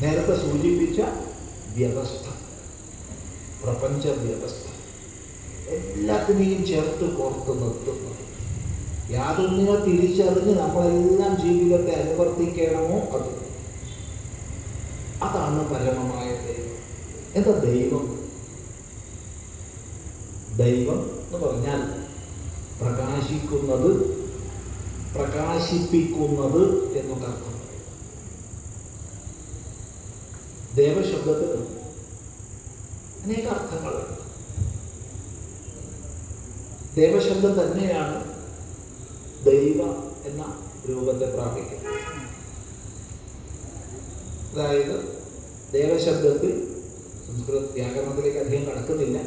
നേരത്തെ സൂചിപ്പിച്ച വ്യവസ്ഥ, പ്രപഞ്ച വ്യവസ്ഥ എല്ലാത്തിനെയും ചേർത്ത് കോർത്ത് നിർത്തുന്നു. യാതൊന്നിനെ തിരിച്ചറിഞ്ഞ് നമ്മളെല്ലാം ജീവിതത്തെ അനുവർത്തിക്കണമോ അതാണ് പരമമായ ദൈവം. എന്താ ദൈവം? ദൈവം എന്ന് പറഞ്ഞാൽ പ്രകാശിക്കുന്നത്, പ്രകാശിപ്പിക്കുന്നത് എന്നൊക്കെ അർത്ഥം. ദേവശബ്ദത്തിന് അനേക അർത്ഥങ്ങളുണ്ട്. ദേവശബ്ദം തന്നെയാണ് ദൈവ എന്ന രൂപത്തെ പ്രാപിക്കുന്നത്. അതായത് ദേവശബ്ദത്തിൽ സംസ്കൃത വ്യാകരണത്തിലേക്ക് അധികം കടക്കുന്നില്ല,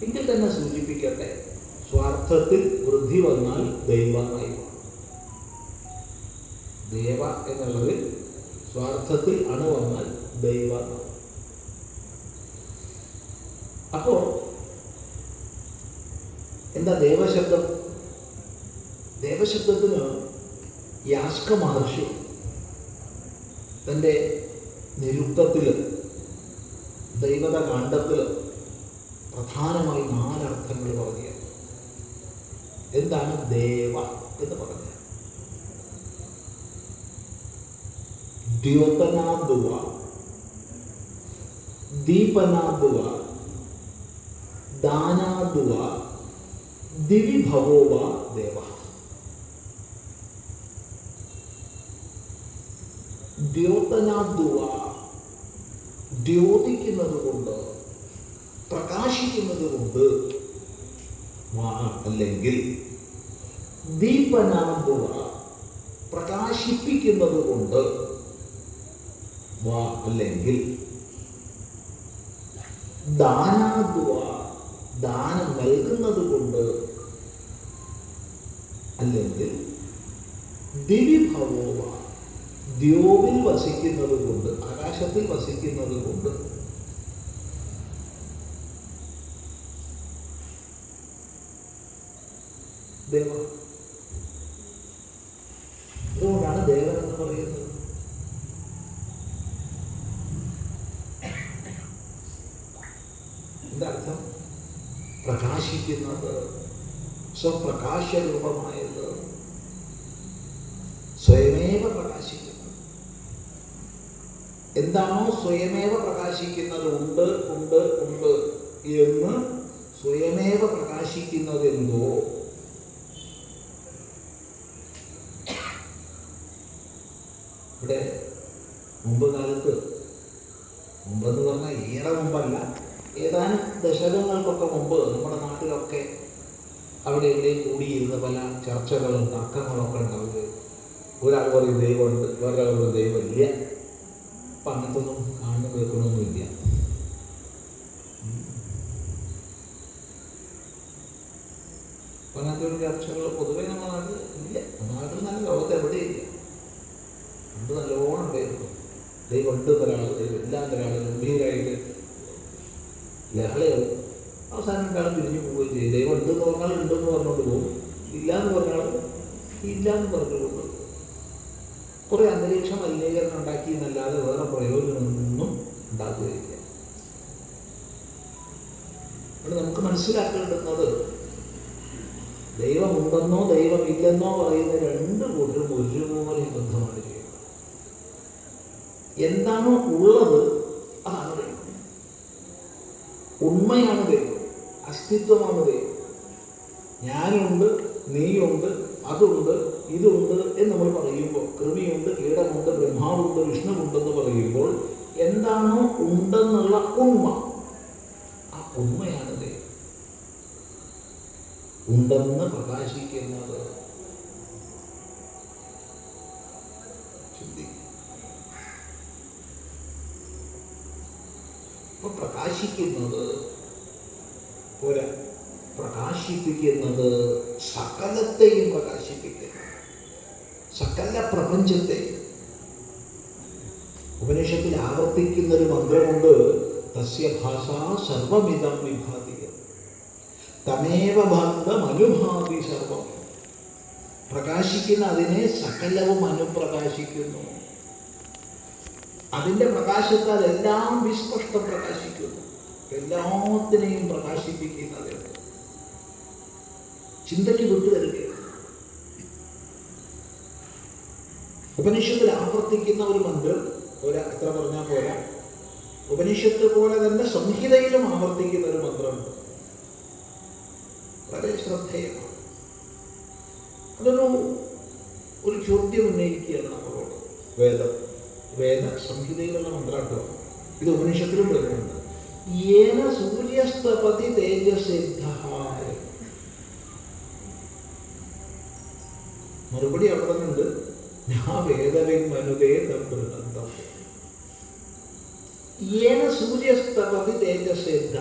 എങ്കിൽ തന്നെ സൂചിപ്പിക്കട്ടെ, സ്വാർത്ഥത്തിൽ വൃദ്ധി വന്നാൽ ദൈവമായി മാറും. ദേവ എന്നുള്ളതിൽ സ്വാർത്ഥത്തിൽ അണു വന്നാൽ ദൈവമാകും. അപ്പോ എന്താ ദേവശബ്ദം? ദേവശബ്ദത്തിന് യാസ്ക മഹർഷി തൻ്റെ നിരുക്തത്തിൽ, ദൈവത കാണ്ഡത്തിൽ പ്രധാനമായി 4 അർത്ഥങ്ങൾ പറഞ്ഞു. എന്താണ് ദേവ എന്ന് പറഞ്ഞത്? ദ്യോതനാദുവ, ദീപനാദുവ, ദാനാദുവ, ദിവിഭവോവ ദേവ. ദ്യോതനാദുവ, ദ്യോതിക്കുന്നത് കൊണ്ട്, പ്രകാശിക്കുന്നത് കൊണ്ട്, അല്ലെങ്കിൽ ദീപനാദുവ, പ്രകാശിപ്പിക്കുന്നത് കൊണ്ട്, അല്ലെങ്കിൽ ദാനാദുവ, ദാനം നൽകുന്നത് കൊണ്ട്, അല്ലെങ്കിൽ ദിവിഭവോവ, ദ്യോവിൽ വസിക്കുന്നത് കൊണ്ട്, ആകാശത്തിൽ വസിക്കുന്നത് കൊണ്ട്. ദേവ. അതുകൊണ്ടാണ് ദേവൻ എന്ന് പറയുന്നത്. എന്താ അർത്ഥം? പ്രകാശിക്കുന്നത്, സ്വപ്രകാശരൂപമായത്, സ്വയമേവ പ്രകാശിക്കുന്നത്. എന്താണോ സ്വയമേവ പ്രകാശിക്കുന്നത്, ഉണ്ട് ഉണ്ട് ഉണ്ട് എന്ന് സ്വയമേവ പ്രകാശിക്കുന്നതെന്തോ ഇവിടെ മുമ്പ് കാലത്ത്, മുമ്പെന്ന് പറഞ്ഞാൽ ഏറെ മുമ്പല്ല, ഏതാനും ദശകങ്ങൾക്കൊക്കെ മുമ്പ് നമ്മുടെ നാട്ടിലൊക്കെ അവിടെ എവിടെയും കൂടിയിരുന്ന പല ചർച്ചകളും തർക്കങ്ങളൊക്കെ ഉണ്ടാവുക. ഒരാൾ പറയും ദൈവമുണ്ട്, വേറൊരാൾ പറയും ദൈവമില്ല. അപ്പം അങ്ങനത്തെ ഒന്നും കാണുന്നു കേൾക്കണമൊന്നുമില്ല. അപ്പം അങ്ങനത്തെ ഒരു ചർച്ചകൾ പൊതുവെ നമ്മുടെ നാട്ടിൽ ഇല്ല. നമ്മുടെ നാട്ടിൽ നല്ല ലോകത്ത് എവിടെയില്ല. പണ്ട് നല്ലോണം ഉണ്ടായിരുന്നു. ദൈവം ഉണ്ട് ഒരാൾ, ദൈവം ഇല്ലാത്ത ഒരാൾ, ഗംഭീരമായിട്ട് ലഹളയാവും. അവസാനം ഒരാൾ പിരിഞ്ഞു പോവുകയും ചെയ്യും. ദൈവം ഉണ്ടെന്ന് പറഞ്ഞാൽ ഉണ്ടെന്ന് പറഞ്ഞുകൊണ്ട് പോകും, ഇല്ലയെന്ന് പറഞ്ഞാൽ ഇല്ലയെന്ന് പറഞ്ഞുകൊണ്ട് കുറേ അന്തരീക്ഷ മലിനീകരണം ഉണ്ടാക്കി എന്നല്ലാതെ വേറെ പ്രയോജനമൊന്നും ഉണ്ടാക്കുകയില്ല. അവിടെ നമുക്ക് മനസ്സിലാക്കേണ്ടുന്നത്, ദൈവമുണ്ടെന്നോ ദൈവമില്ലെന്നോ പറയുന്ന 2 കൂട്ടരും ഒരുപോലെ ബന്ധമാണ് ചെയ്യുന്നത്. എന്താണോ ഉള്ളത് അതാണ് ദൈവം. ഉണ്മയാണ് ദൈവം, അസ്തിത്വമാണ് ദൈവം. ഞാനുണ്ട്, നീയുണ്ട്, അതുണ്ട്, ഇതുണ്ട് എന്ന് നമ്മൾ പറയുമ്പോൾ, കൃമിയുണ്ട്, കീടമുണ്ട്, ബ്രഹ്മാവുണ്ട്, വിഷ്ണുവുണ്ടെന്ന് പറയുമ്പോൾ എന്താണോ ഉണ്ടെന്നുള്ള ഉണ്മ, ആ ഉണ്മയാണ് ദൈവം. ഉണ്ടെന്ന് പ്രകാശിക്കുന്നത്. പ്രകാശിക്കുന്നത് പോരാ, പ്രകാശിപ്പിക്കുന്നത് സകലത്തെയും പ്രകാശിപ്പിക്കുന്നു, സകല പ്രപഞ്ചത്തെയും. ഉപനിഷത്തിൽ ആവർത്തിക്കുന്നൊരു മന്ത്രമുണ്ട്, തസ്യ ഭാഷ സർവമിതം വിഭാതി തമേവ ബന്ധമനുഭാതി സർവം. പ്രകാശിക്കുന്ന അതിനെ സകലവും അനുപ്രകാശിക്കുന്നു. അതിൻ്റെ പ്രകാശത്താൽ എല്ലാം വിസ്പഷ്ടം പ്രകാശിക്കുന്നു. എല്ലാത്തിനെയും പ്രകാശിപ്പിക്കുന്നത് ചിന്തയ്ക്ക് വിട്ടുതരികയാണ്. ഉപനിഷത്തിൽ ആവർത്തിക്കുന്ന ഒരു മന്ത്രം പോരാ, എത്ര പറഞ്ഞാൽ പോരാ. ഉപനിഷത്ത് പോലെ തന്നെ സംഹിതയിലും ആവർത്തിക്കുന്ന ഒരു മന്ത്രമുണ്ട്, വളരെ ശ്രദ്ധേയമാണ്. ഒരു ചോദ്യം ഉന്നയിക്കുകയാണ് നമ്മളോട്. വേദ സംഹിതയിലുള്ള മന്ത്രാട്ടോ, ഇത് ഉപനിഷത്തിലും വരുന്നുണ്ട്. ഏന സൂര്യസ്തപതി തേജസിദ്ധ. മറുപടി അവിടെ തന്നെ ഉണ്ട്, ഞാൻ വേദവിൻ മനുതേ തമ്പൃതം. ഏന സൂര്യസ്തപതി തേജസിദ്ധ.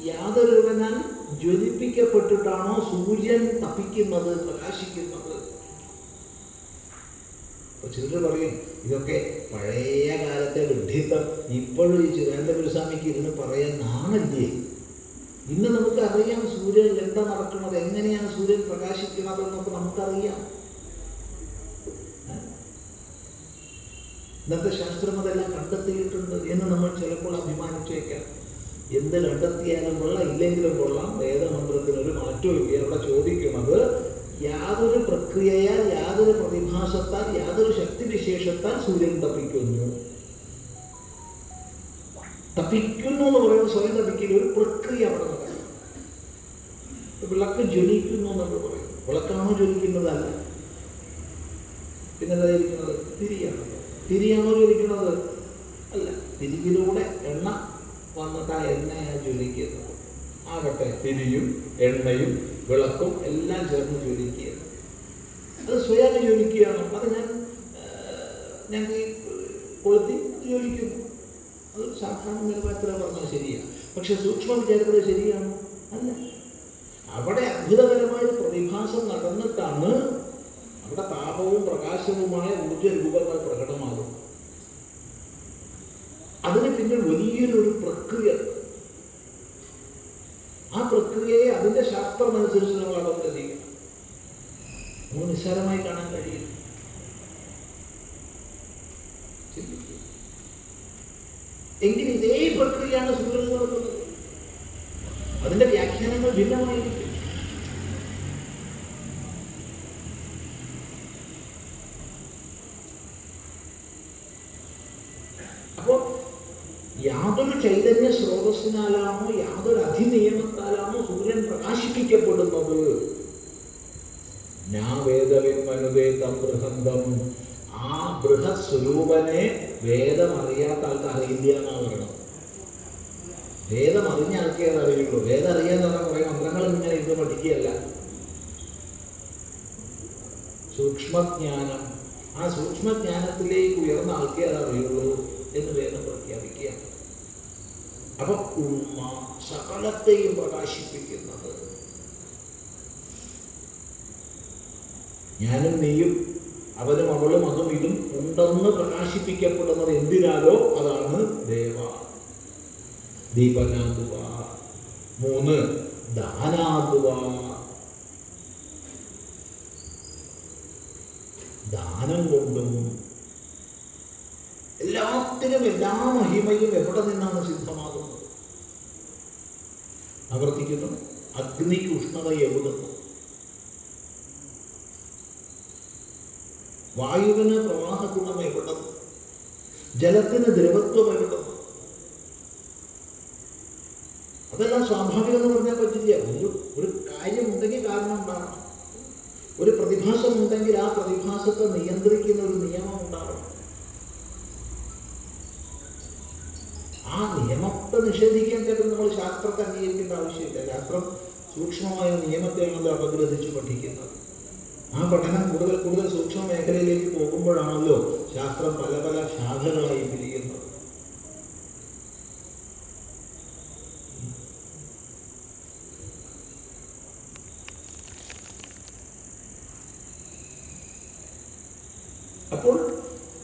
യാതൊരുവനാൽ ജ്വലിപ്പിക്കപ്പെട്ടിട്ടാണോ സൂര്യൻ തപിക്കുന്നത്, പ്രകാശിക്കുന്നത്. ചിലർ പറയും ഇതൊക്കെ പഴയ കാലത്തെ വിഡ്ഢിത്തം, ഇപ്പോഴും ഈ ചിദാനന്ദപുരസ്വാമിക്ക് ഇരുന്ന് പറയാൻ നാണല്ലേ? ഇന്ന് നമുക്കറിയാം സൂര്യൻ എന്താ നടക്കുന്നത്, എങ്ങനെയാണ് സൂര്യൻ പ്രകാശിക്കുന്നത് എന്നൊക്കെ നമുക്കറിയാം. ഇന്നത്തെ ശാസ്ത്രം അതെല്ലാം കണ്ടെത്തിയിട്ടുണ്ട് എന്ന് നമ്മൾ ചിലപ്പോൾ അഭിമാനിച്ചേക്കാം. എന്ത് കണ്ടെത്തിയാലും കൊള്ളാം, ഇല്ലെങ്കിലും കൊള്ളാം, വേദമന്ത്രത്തിനൊരു മാറ്റവും ഇല്ല. അവിടെ ചോദിക്കുന്നത് യാതൊരു പ്രക്രിയയാൽ, യാതൊരു പ്രതിഭാസത്താൽ, യാതൊരു ശക്തിവിശേഷത്താൽ സൂര്യൻ തപിക്കുന്നു. തപിക്കുന്നു എന്ന് പറയുമ്പോൾ സ്വയം തപിക്കില്ല, ഒരു പ്രക്രിയ അവിടെ നടക്കും. വിളക്ക് ജ്വലിക്കുന്നു എന്നൊക്കെ പറയും. വിളക്കാണോ ജ്വലിക്കുന്നതല്ല, പിന്നെ എന്തായിരിക്കുന്നത്? തിരിയാണോ ജ്വലിക്കുന്നത്? അല്ല, തിരിയിലൂടെ എണ്ണ വന്നിട്ട് ആ എണ്ണയാണ് ജ്വലിക്കുന്നത്. ആകട്ടെ തിരിയും എണ്ണയും വിളക്കും എല്ലാം ചേർന്ന് ജ്വലിക്കുകയാണ്. അത് സ്വയം ജ്വലിക്കുകയാണ്. അത് ഞാൻ ഈ കൊളുത്തി ജ്വലിക്കുന്നു. അത് സാധാരണ നിലവാരത്തിൽ പറഞ്ഞാൽ ശരിയാണ്. പക്ഷെ സൂക്ഷ്മ വിചാരത്തിൽ ശരിയാണോ? അല്ല. അവിടെ അത്ഭുതകരമായ പ്രതിഭാസം നടന്നിട്ടാണ് അവിടെ താപവും പ്രകാശവുമായ ഊർജ രൂപങ്ങൾ പ്രകടമാകും. അതിന് പിന്നിൽ വലിയൊരു പ്രക്രിയ. ആ പ്രക്രിയയെ അതിന്റെ ശാസ്ത്രമനുസരിച്ച് നമ്മൾ അപഗ്രഥിക്കണം. നമുക്ക് നിസ്സാരമായി കാണാൻ കഴിയും. എങ്കിൽ ഇതേ പ്രക്രിയയാണ് സൂര്യനിൽ നടക്കുന്നത്. അതിന്റെ വ്യാഖ്യാനങ്ങൾ ഭിന്നമായിരിക്കും. അപ്പോ യാതൊരു ചൈതന്യ സ്രോതസ്സിനാലാണോ, യാതൊരു അധിനിയമത്താലാണോ സൂര്യൻ പ്രകാശിപ്പിക്കപ്പെടുന്നത്? ആ ബൃഹത് സ്വരൂപനെ വേദം അറിയാത്ത ആൾക്ക് അറിയില്ല എന്നാണ് പറയണം. വേദം അറിഞ്ഞ ആൾക്കേ അത് അറിയുള്ളൂ. വേദം അറിയാന്ന് പറഞ്ഞാൽ കുറെ മന്ത്രങ്ങൾ ഇങ്ങനെ ഇരുന്ന് പഠിക്കുകയല്ല. സൂക്ഷ്മജ്ഞാനം, ആ സൂക്ഷ്മജ്ഞാനത്തിലേക്ക് ഉയർന്ന ആൾക്കേ അത് അറിയുള്ളൂ എന്ന് വേദം പ്രഖ്യാപിക്കുക. അപ്പൊ ഉണ്മ സകലത്തെയും പ്രകാശിപ്പിക്കുന്നത്. ഞാനും നീയും അവനും അവളും അതും ഇതും ഉണ്ടെന്ന് പ്രകാശിപ്പിക്കപ്പെടുന്നത് എന്തിനാലോ അതാണ് ദേവ. ദീപനാതുവ. 3 ദാനാതുവ. ദാനം കൊണ്ടും. എല്ലാത്തിനും എല്ലാ മഹിമയും എവിടെ നിന്നാണ് സിദ്ധമാകുന്നത്? ആവർത്തിക്കുന്നു, അഗ്നിക്ക് ഉഷ്ണത എവിടുന്നു? വായുവിന് പ്രവാഹ ഗുണം എവിടുന്നു? ജലത്തിന് ദ്രവത്വം എവിടുന്നു? അതെല്ലാം സ്വാഭാവികം എന്ന് പറഞ്ഞാൽ പറ്റില്ല. ഒരു കാര്യമുണ്ടെങ്കിൽ കാരണം ഉണ്ടാകണം. ഒരു പ്രതിഭാസം ഉണ്ടെങ്കിൽ ആ പ്രതിഭാസത്തെ നിയന്ത്രിക്കുന്ന ഒരു നിയമം ഉണ്ടാകണം. ആ നിയമത്തെ നിഷേധിക്കാൻ ചിലപ്പോൾ നമ്മൾ ശാസ്ത്രത്തെ അംഗീകരിക്കേണ്ട ആവശ്യമില്ല. ശാസ്ത്രം സൂക്ഷ്മമായ നിയമത്തെയാണല്ലോ അപഗ്രഥിച്ച് പഠിക്കുന്നത്. ആ പഠനം കൂടുതൽ സൂക്ഷ്മ മേഖലയിലേക്ക് പോകുമ്പോഴാണല്ലോ ശാസ്ത്രം പല പല ശാഖകളായി പിരിയുന്നത്. അപ്പോൾ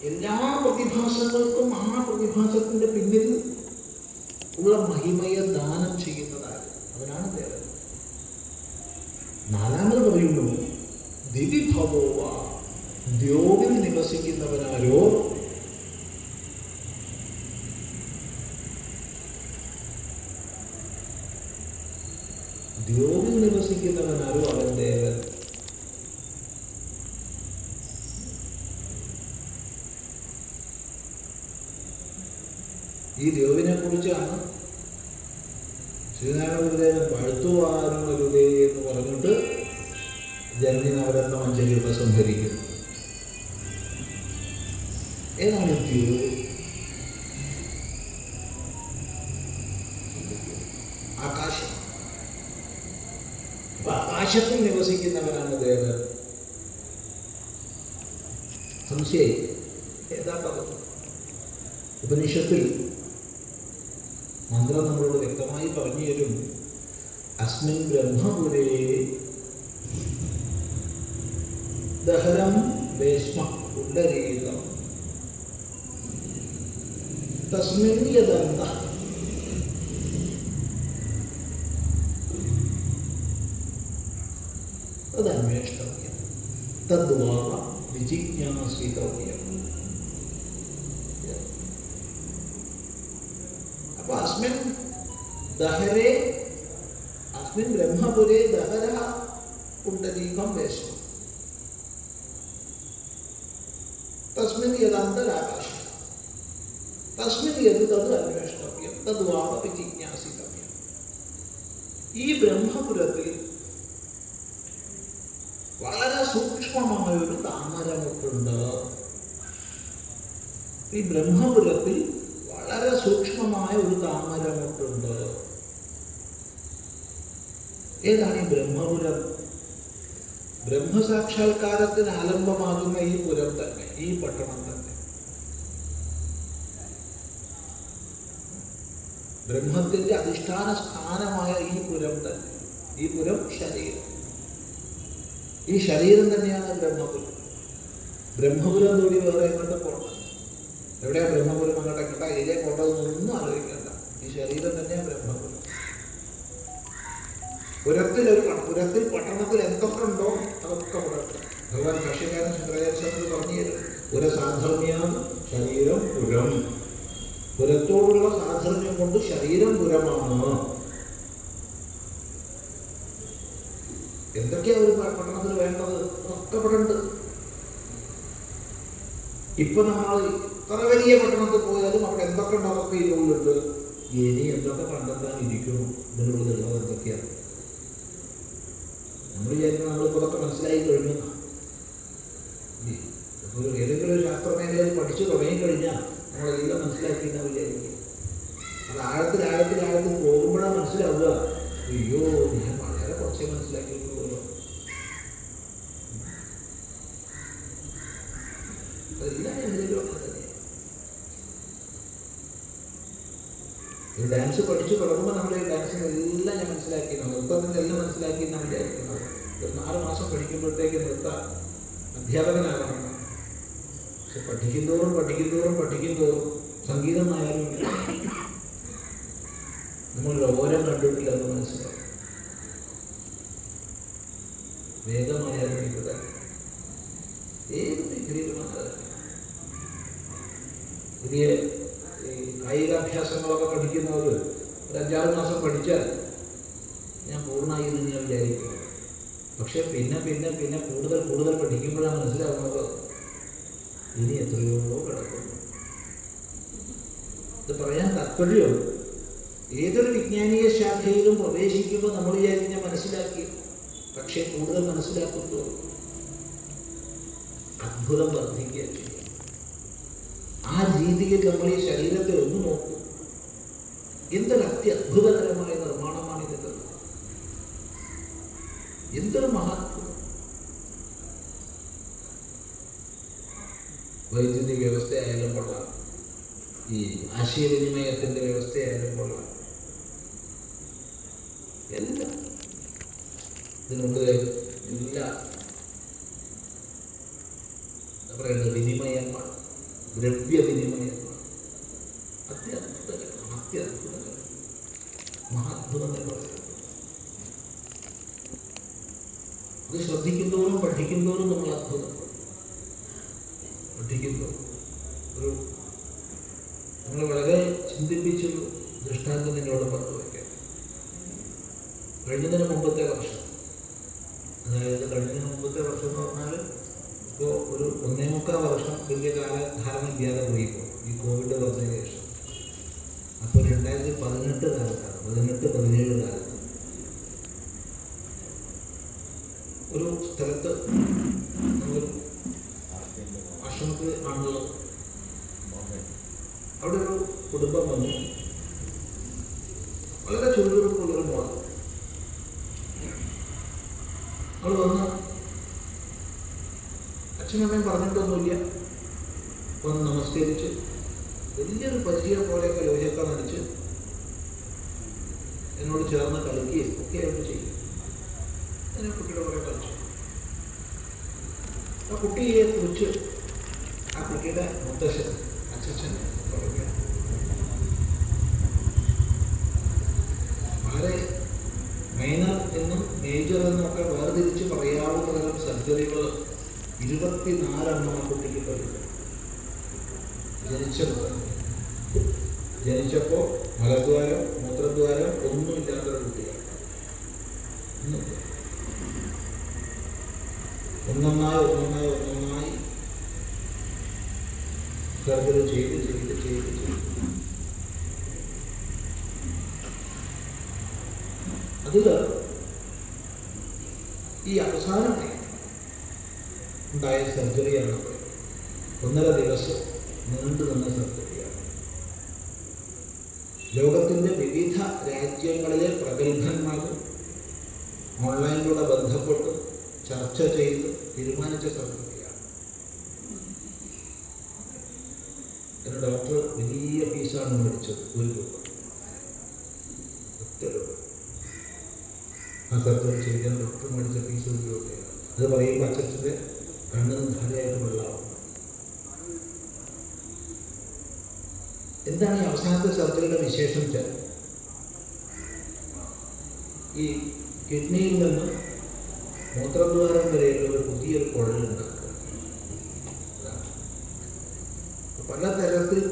എല്ലാ പ്രതിഭാസങ്ങൾക്കും ആ പ്രതിഭാസത്തിന്റെ പിന്നിൽ ഉള്ള മഹിമയെ ദാനം ചെയ്യുന്നതാണ്. അവനാണ് ദേവൻ. നാലാമത് പറയുന്നു, ദിവിഭവോവ, ദ്യോവിൽ നിവസിക്കുന്നവനാരോ, ദ്യോവിൽ നിവസിക്കുന്നവനാരോ അവൻ ദേവൻ. ഈ ദ്യോവിനെ കുറിച്ചാണ് ശ്രീനാരായണ ഗുരുദേവൻ പഴുത്തുവാരുമരുതേ എന്ന് പറഞ്ഞിട്ട് ജനനി നവരത്ന മഞ്ചരി ഉപസംഹരിക്കുന്നു. ഏതാണ് ദ്യോ? ആകാശം. അപ്പൊ ആകാശത്തിൽ നിവസിക്കുന്നവനാണ് ദേവൻ. സംശയം ഏതാ പറഞ്ഞു? ഉപനിഷത്തിൽ മന്ത്രം നമ്മളോട് വ്യക്തമായി പറഞ്ഞു തരും. അസ്മിൻ ബ്രഹ്മപുരേ ദഹരം വേശ്മ പുണ്ടരീകം തസ്മിൻ യദന്ത തദന്വേഷ്ടവ്യം തദ്വാ വിജിജ്ഞാസിതവ്യം. അപ്പൊ അസ്മിൻ ദഹരേ, അസ്മിൻ ബ്രഹ്മപുരേ ദഹര പുണ്ടരീകം വേശ്മ തസ്മിൻ യദന്തരാകാശം തസ്മിൻ യദ് തത് അന്വേഷ്ടവ്യം തദ്വാവ വിജിജ്ഞാസിതവ്യം. ഈ ബ്രഹ്മപുരത്തിൽ വളരെ സൂക്ഷ്മമായൊരു താമരമുട്ടുണ്ട്. ഈ ബ്രഹ്മപുരത്തിൽ വളരെ സൂക്ഷ്മമായ ഒരു താമരമുട്ടുണ്ട്. ഏതാണ് ഈ ബ്രഹ്മപുരം? ബ്രഹ്മസാക്ഷാത്കാരത്തിന് ആലംബമാകുന്ന ഈ പുരം തന്നെ, ഈ പട്ടണം തന്നെ. ബ്രഹ്മത്തിന്റെ അധിഷ്ഠാന സ്ഥാനമായ ഈ പുരം തന്നെ. ഈ പുരം ശരീരം. ഈ ശരീരം തന്നെയാണ് ബ്രഹ്മപുരം. ബ്രഹ്മപുരം കൂടി വേറെ എങ്ങോട്ട് പോകണം? എവിടെയാ ബ്രഹ്മപുരം? അങ്ങോട്ട് എങ്ങോട്ടാ ഏരിയ പോകേണ്ടതെന്നൊന്നും ആലോചിക്കണ്ട. ഈ ശരീരം തന്നെയാണ് ബ്രഹ്മപുരം. പുരത്തിൽ പട്ടണത്തിൽ എന്തൊക്കെ ഉണ്ടോ അതൊക്കെ പുരത്തിൽ. ഭഗവാൻ ഭാഷ്യകാരൻ ശങ്കരാചാര്യ പറഞ്ഞു തരും. പുരസാധർമ്യം ശരീരം പുരം. പുരത്തോടുള്ള സാധർമ്യം കൊണ്ട് ശരീരം പുരമാണ്. എന്തൊക്കെയാ ഒരു പട്ടണത്തിൽ വേണ്ടത്? അതൊക്കെ ഇവിടെ ഉണ്ട്. ഇപ്പൊ നമ്മൾ ഇത്ര വലിയ പട്ടണത്തിൽ പോയാലും അവിടെ എന്തൊക്കെ ഉണ്ട് അതൊക്കെ ഇതിനുള്ളിലുണ്ട്. ഇനി എന്തൊക്കെ കണ്ടെത്താൻ ഇരിക്കുന്നു ഇതിനുള്ളിലുള്ളത് എന്തൊക്കെയാണ്? നമ്മൾ വിചാരിക്കുന്നത് നമ്മളിപ്പോൾ അതൊക്കെ മനസ്സിലായി കഴിഞ്ഞു. ഏതെങ്കിലും ഒരു ശാസ്ത്രമേഖലയിൽ പഠിച്ചു തുടങ്ങിക്കഴിഞ്ഞാൽ നമ്മളെല്ലാം മനസ്സിലാക്കിയെന്നാണ് വിചാരിക്കുക. അത് ആഴത്തിൽ പോകുമ്പോഴാണ് മനസ്സിലാവുക, അയ്യോ ഞാൻ വളരെ കുറച്ചേ മനസ്സിലാക്കിയിട്ടുള്ളൂ. അതെല്ലാം എന്തെങ്കിലും അങ്ങനെ തന്നെ. ഈ ഡാൻസ് പഠിച്ചു തുടങ്ങുമ്പോൾ നമ്മൾ ഈ ഡാൻസിനെല്ലാം ഞാൻ മനസ്സിലാക്കിയിരുന്നു, നൃത്തത്തിൻ്റെ എല്ലാം മനസ്സിലാക്കിയെന്നാണ് വിചാരിക്കുന്നത്. ഒരു 4 മാസം പഠിക്കുമ്പോഴത്തേക്ക് നൃത്ത അധ്യാപകനാകണം. പക്ഷെ പഠിക്കുന്തോറും സംഗീതമായാലും നമ്മൾ ഓരം കണ്ടിട്ടില്ല എന്ന് മനസ്സിലാവും. വേഗമായാലും ഇത് ഏത് മേഖലയിലുമാണ്. പുതിയ ഈ കായികാഭ്യാസങ്ങളൊക്കെ പഠിക്കുന്നവർ ഒരു 5-6 മാസം പഠിച്ചാൽ ഞാൻ പൂർണ്ണമായി എന്ന് ഞാൻ വിചാരിക്കുന്നു. പക്ഷെ പിന്നെ കൂടുതൽ പഠിക്കുമ്പോഴാണ് മനസ്സിലാവുന്നത് ഇനി എത്രയോ കിടക്കുന്നു. ഇത് പറയാൻ താല്പര്യം, ഏതൊരു വിജ്ഞാനീയ ശാഖയിലും പ്രവേശിക്കുമ്പോൾ നമ്മൾ വിചാരിക്കാൻ മനസ്സിലാക്കി. പക്ഷേ കൂടുതൽ മനസ്സിലാക്കുമ്പോൾ അത്ഭുതം വർദ്ധിക്കുക ചെയ്യും. ആ രീതിയിൽ നമ്മൾ ഈ ശരീരത്തെ ഒന്ന് നോക്കും. എന്തൊരു അത്യത്ഭുതകരമായ നിർമ്മാണമാണിത്! എന്തൊരു മഹത്വം! വൈദ്യുതി വ്യവസ്ഥയായാലും കൊള്ളാം, ഈ ആശയവിനിമയത്തിൻ്റെ വ്യവസ്ഥയായാലും കൊള്ളാം, എല്ലാം ഇതിനുള്ളിൽ എല്ലാം പറയുന്നത് വിനിമയമാണ്, ദ്രവ്യവിനിമയമാണ്. അത്യത്ഭുതങ്ങൾ മഹാത്ഭുതങ്ങൾ പറയുന്നത്. അത് ശ്രദ്ധിക്കുന്നതോറും പഠിക്കുന്നതോറും നമ്മൾ അത്ഭുതപ്പെടും. പഠിക്കുമ്പോൾ ഒരു നമ്മൾ വളരെ ചിന്തിപ്പിച്ചൊരു ദൃഷ്ടാന്തം നിങ്ങളോട് പങ്കുവയ്ക്കാം. കഴിഞ്ഞതിന് മുമ്പത്തെ വർഷം, അതായത് കഴിഞ്ഞതിന് മുമ്പത്തെ വർഷം എന്ന് പറഞ്ഞാൽ ഇപ്പോൾ ഒരു 1.25 വർഷം വലിയ കാലധാരണ ഇല്ലാതെ പോയിപ്പോൾ ഈ കോവിഡ് വന്നതിന് ശേഷം. അപ്പോൾ 2018 കാലത്താണ്, 18-17 കാലത്ത് ഒരു സ്ഥലത്ത് നമ്മൾ ആശ്രമത്തിൽ ആണുള്ളത്. അവിടെ ഒരു കുടുംബം വന്നു. വളരെ ചുരുക്കുള്ളൊരു മോൾ. അവൾ വന്ന് അച്ഛനമ്മയും പറഞ്ഞിട്ടൊന്നുമില്ല, വന്ന് നമസ്കരിച്ച് വലിയൊരു പരിചയം പോലെയൊക്കെ ലോചൊക്കെ നടിച്ച് എന്നോട് ചേർന്ന് കളിക്കുകയും ഒക്കെ ആയിട്ട് ചെയ്യും. ഞാൻ കുട്ടിയുടെ കുറെ കളിച്ചു. ആ കുട്ടിയെ കുറിച്ച് ആ കുട്ടിയുടെ മുത്തശ്ശൻ അച്ഛൻ പറയുക, വളരെ മൈനർ എന്നും മേജർ എന്നും ഒക്കെ വേർതിരിച്ച് പറയാവുന്ന തരം സർജറികൾ 24 ആ കുട്ടിക്ക് കഴിയും. ജനിച്ചപ്പോൾ മലദ്വാരം മൂത്രദ്വാരം ഒന്നുമില്ലാത്ത ഒരു കുട്ടിയാണ്. ഒന്നൊന്നായി സർജറി ചെയ്ത് അതിൽ ഈ അവസാനം ഉണ്ടായ സർജറിയാണ്. 1.5 ദിവസം നീണ്ടു നിന്ന സർജറിയാണ്. ലോകത്തിൻ്റെ വിവിധ രാജ്യങ്ങളിലെ പ്രഗത്ഭന്മാരും ഓൺലൈനിലൂടെ ബന്ധപ്പെട്ട് ചർച്ച ചെയ്ത് തീരുമാനിച്ച സർജറിയാണ്. എൻ്റെ ഡോക്ടർ വലിയ ഫീസാണ് മേടിച്ചത്, 1 രൂപ. ആ സർജറി ചെയ്ത ഡോക്ടർ മേടിച്ച ഫീസ് 1 രൂപയാണ്. അത് പറയുമ്പോൾ അച്ഛൻ്റെ കണ്ണിന് ധാരയായിട്ട് വെള്ളമാവും. എന്താണ് ഈ അവസാനത്തെ സർജറിയുടെ വിശേഷം വെച്ചാൽ, ഈ കിഡ്നിയിൽ നിന്ന് മൂത്രദ്വാരം വരെയുള്ള ഒരു പുതിയൊരു കുഴലുണ്ടാക്കുക.